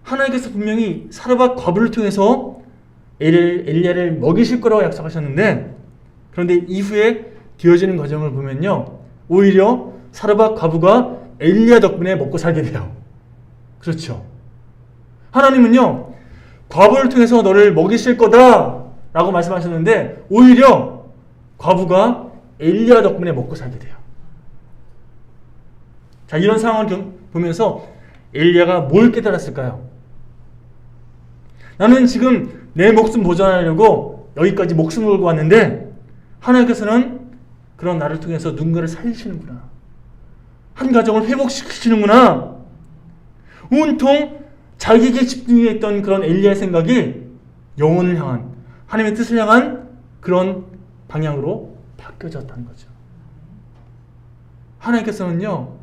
하나님께서 분명히 사르밧 과부를 통해서 엘리야를 먹이실 거라고 약속하셨는데 그런데 이후에 되어지는 과정을 보면요 오히려 사르밧 과부가 엘리야 덕분에 먹고 살게 돼요. 그렇죠. 하나님은요 과부를 통해서 너를 먹이실 거다 라고 말씀하셨는데 오히려 과부가 엘리야 덕분에 먹고 살게 돼요. 자, 이런 상황을 보면서 엘리야가 뭘 깨달았을까요? 나는 지금 내 목숨 보존하려고 여기까지 목숨을 걸고 왔는데 하나님께서는 그런 나를 통해서 누군가를 살리시는구나. 한 가정을 회복시키시는구나. 온통 자기에게 집중해 있던 그런 엘리야의 생각이 영혼을 향한 하나님의 뜻을 향한 그런 방향으로 바뀌어졌다는 거죠. 하나님께서는요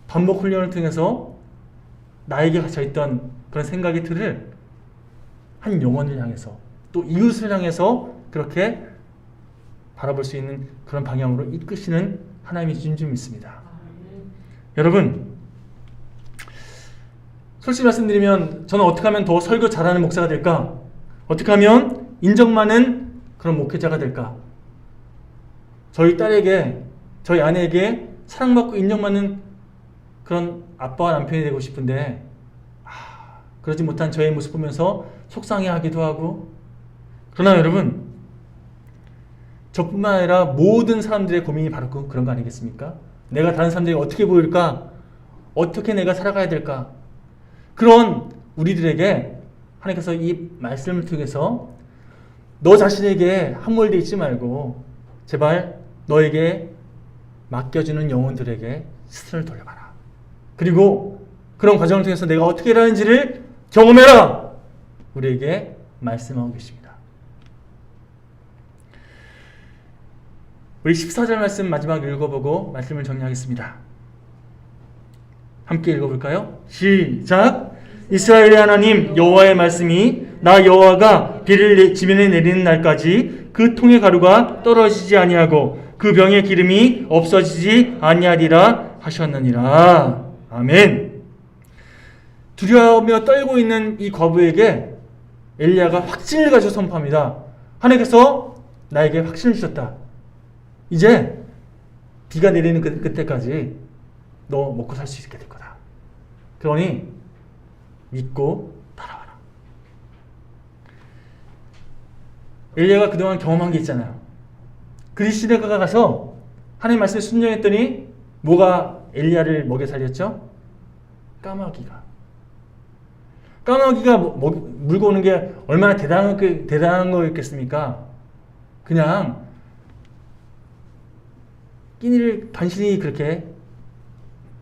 반복 훈련을 통해서 나에게 갇혀있던 그런 생각의 틀을 한 영혼을 향해서 또 이웃을 향해서 그렇게 바라볼 수 있는 그런 방향으로 이끄시는 하나님이신 줄 믿습니다. 여러분 솔직히 말씀드리면 저는 어떻게 하면 더 설교 잘하는 목사가 될까? 어떻게 하면 인정 많은 그런 목회자가 될까? 저희 딸에게 저희 아내에게 사랑받고 인정받는 그런 아빠와 남편이 되고 싶은데 그러지 못한 저의 모습 보면서 속상해하기도 하고 그러나 여러분 저뿐만 아니라 모든 사람들의 고민이 바로 그런 거 아니겠습니까? 내가 다른 사람들이 어떻게 보일까? 어떻게 내가 살아가야 될까? 그런 우리들에게 하나님께서 이 말씀을 통해서 너 자신에게 함몰되어 있지 말고 제발 너에게 맡겨주는 영혼들에게 시선을 돌려봐라. 그리고 그런 과정을 통해서 내가 어떻게 일하는지를 경험해라. 우리에게 말씀하고 계십니다. 우리 14절 말씀 마지막 읽어보고 말씀을 정리하겠습니다. 함께 읽어볼까요? 시작! 이스라엘의 하나님 여호와의 말씀이 나 여호와가 비를 지면에 내리는 날까지 그 통의 가루가 떨어지지 아니하고 그 병의 기름이 없어지지 아니하리라 하셨느니라. 아멘. 두려워하며 떨고 있는 이 과부에게 엘리야가 확신을 가지고 선포합니다. 하나님께서 나에게 확신을 주셨다. 이제 비가 내리는 그때까지 너 먹고 살 수 있게 될 거다. 그러니 믿고 따라와라. 엘리야가 그동안 경험한 게 있잖아요. 그리시드가 가서 하나님 말씀에 순종했더니 뭐가 엘리야를 먹여 살렸죠? 까마귀가 물고 오는 게 얼마나 대단한 거였겠습니까? 그냥 끼니를 간신히 그렇게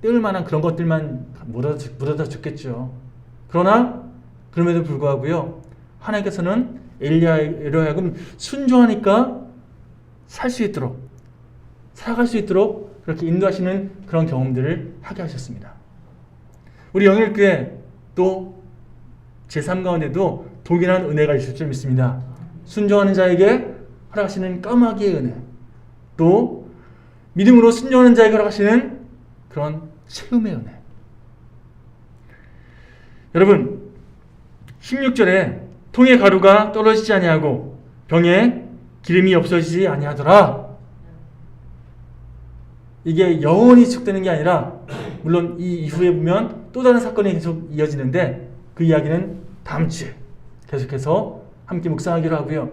때울 만한 그런 것들만 물어다 줬겠죠. 그러나 그럼에도 불구하고요, 하나님께서는 엘리야로 하여금 순종하니까 살 수 있도록, 살아갈 수 있도록 그렇게 인도하시는 그런 경험들을 하게 하셨습니다. 우리 영일교회 또 제3 가운데도 동일한 은혜가 있을 줄 믿습니다. 순종하는 자에게 허락하시는 까마귀의 은혜, 또 믿음으로 순종하는 자에게 허락하시는 그런 체험의 은혜. 여러분, 16절에 통의 가루가 떨어지지 아니하고 병에 기름이 없어지지 아니하더라. 이게 영원히 지속되는 게 아니라, 물론 이 이후에 보면 또 다른 사건이 계속 이어지는데 그 이야기는 다음 주에 계속해서 함께 묵상하기로 하고요.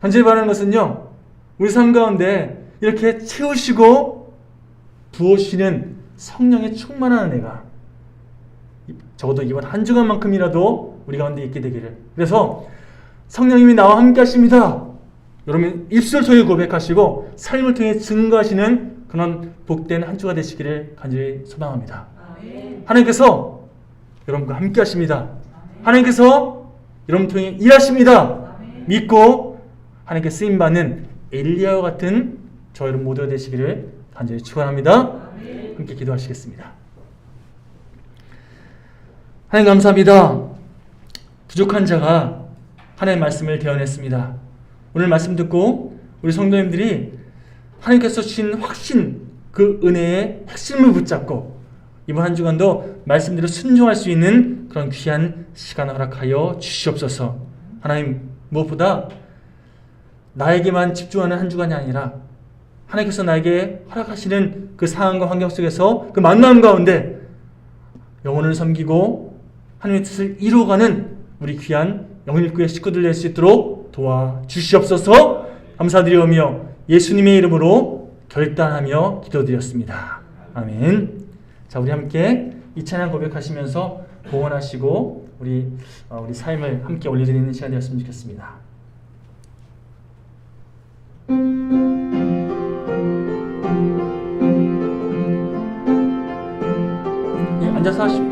간절히 바라는 것은요, 우리 삶 가운데 이렇게 채우시고 부어주시는 성령의 충만한 은혜가 적어도 이번 한 주간만큼이라도 우리 가운데 있게 되기를. 그래서 성령님이 나와 함께 하십니다. 여러분 입술을 통해 고백하시고 삶을 통해 증거하시는 그런 복된 한 주가 되시기를 간절히 소망합니다. 하나님께서 여러분과 함께 하십니다. 하나님께서 여러분 통해 일하십니다. 믿고 하나님께 쓰임받는 엘리야와 같은 저 여러분 모두가 되시기를 간절히 축원합니다. 함께 기도하시겠습니다. 하나님 감사합니다. 부족한 자가 하나님의 말씀을 대언했습니다. 오늘 말씀 듣고 우리 성도님들이 하나님께서 주신 확신, 그 은혜의 핵심을 붙잡고 이번 한 주간도 말씀대로 순종할 수 있는 그런 귀한 시간을 허락하여 주시옵소서. 하나님, 무엇보다 나에게만 집중하는 한 주간이 아니라 하나님께서 나에게 허락하시는 그 상황과 환경 속에서 그 만남 가운데 영혼을 섬기고 하나님의 뜻을 이루어가는 우리 귀한 영일교회 식구들 될 수 있도록 도와주시옵소서. 감사드리오며 예수님의 이름으로 결단하며 기도드렸습니다. 아멘. 자, 우리 함께 이 찬양 고백하시면서 봉헌하시고 우리 삶을 함께 올려드리는 시간 되었으면 좋겠습니다. 예, 앉아서 하십시오.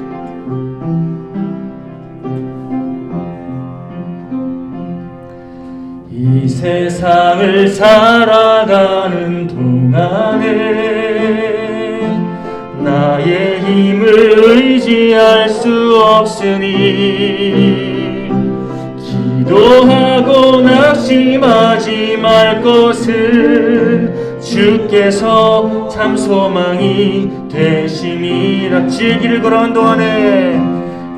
이 세상을 살아가는 동안에 나의 힘을 의지할 수 없으니 기도하고 낙심하지 말 것은 주께서 참 소망이 되심이라. 주의 길을 걸어가는 동안에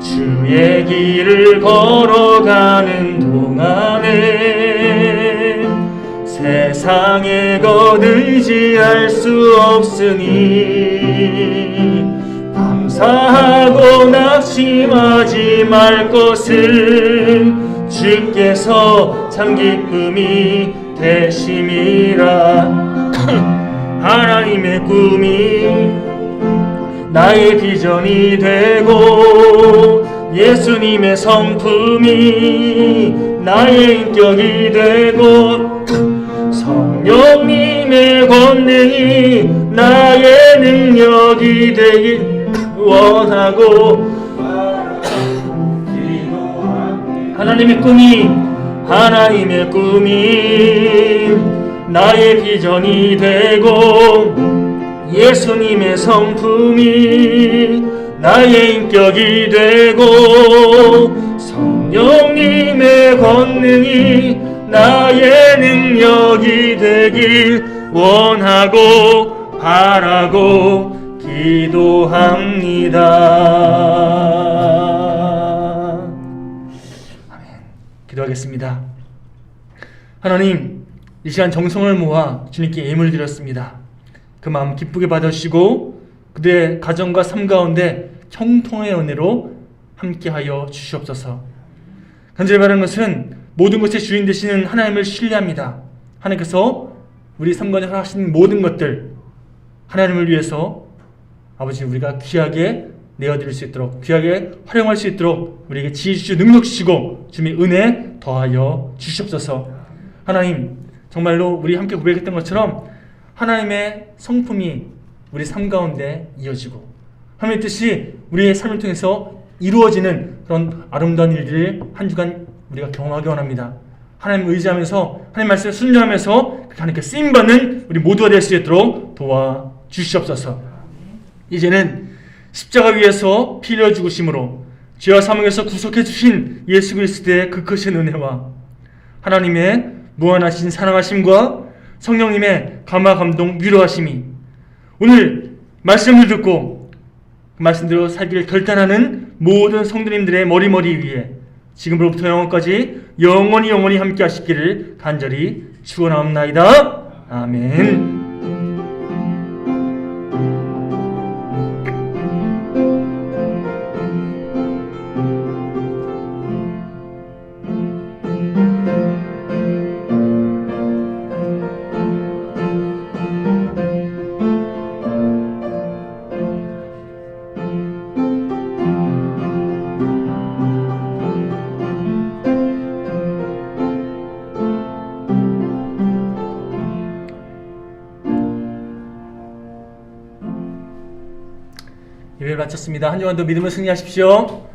주의 길을 걸어가는 동안에 세상에 것 의지할 수 없으니 감사하고 낙심하지 말 것은 주께서 참 기쁨이 되심이라. 하나님의 꿈이 나의 비전이 되고 예수님의 성품이 나의 인격이 되고 성령님의 성령님의 권능이 나의 능력이 되길 원하고 하나님의 꿈이 나의 비전이 되고 예수님의 성품이 나의 인격이 되고 성령님의 권능이 나의 능력이 되길 원하고 바라고 기도합니다. 아멘. 기도하겠습니다. 하나님, 이 시간 정성을 모아 주님께 예물을 드렸습니다. 그 마음 기쁘게 받으시고 그들의 가정과 삶 가운데 형통의 은혜로 함께하여 주시옵소서. 간절히 바라는 것은 모든 것의 주인 되시는 하나님을 신뢰합니다. 하나님께서 우리 삶 가운데 허락하신 모든 것들 하나님을 위해서 아버지 우리가 귀하게 내어드릴 수 있도록 귀하게 활용할 수 있도록 우리에게 지혜 주시고 능력 주시고 주님의 은혜 더하여 주시옵소서. 하나님, 정말로 우리 함께 고백했던 것처럼 하나님의 성품이 우리 삶 가운데 이어지고 하나님의 뜻이 우리의 삶을 통해서 이루어지는 그런 아름다운 일들을 한 주간 우리가 경험하기 원합니다. 하나님 의지하면서 하나님 말씀에 순종하면서 하나님께 쓰임받는 우리 모두가 될 수 있도록 도와주시옵소서. 이제는 십자가 위에서 피 흘려 죽으심으로 죄와 사망에서 구속해 주신 예수 그리스도의 그 크신 은혜와 하나님의 무한하신 사랑하심과 성령님의 감화 감동 위로하심이 오늘 말씀을 듣고 그 말씀대로 살기를 결단하는 모든 성도님들의 머리 위에 지금으로부터 영원까지 영원히 함께 하시기를 간절히 축원하옵나이다. 아멘. 예배를 마쳤습니다. 한 주간도 믿음을 승리하십시오.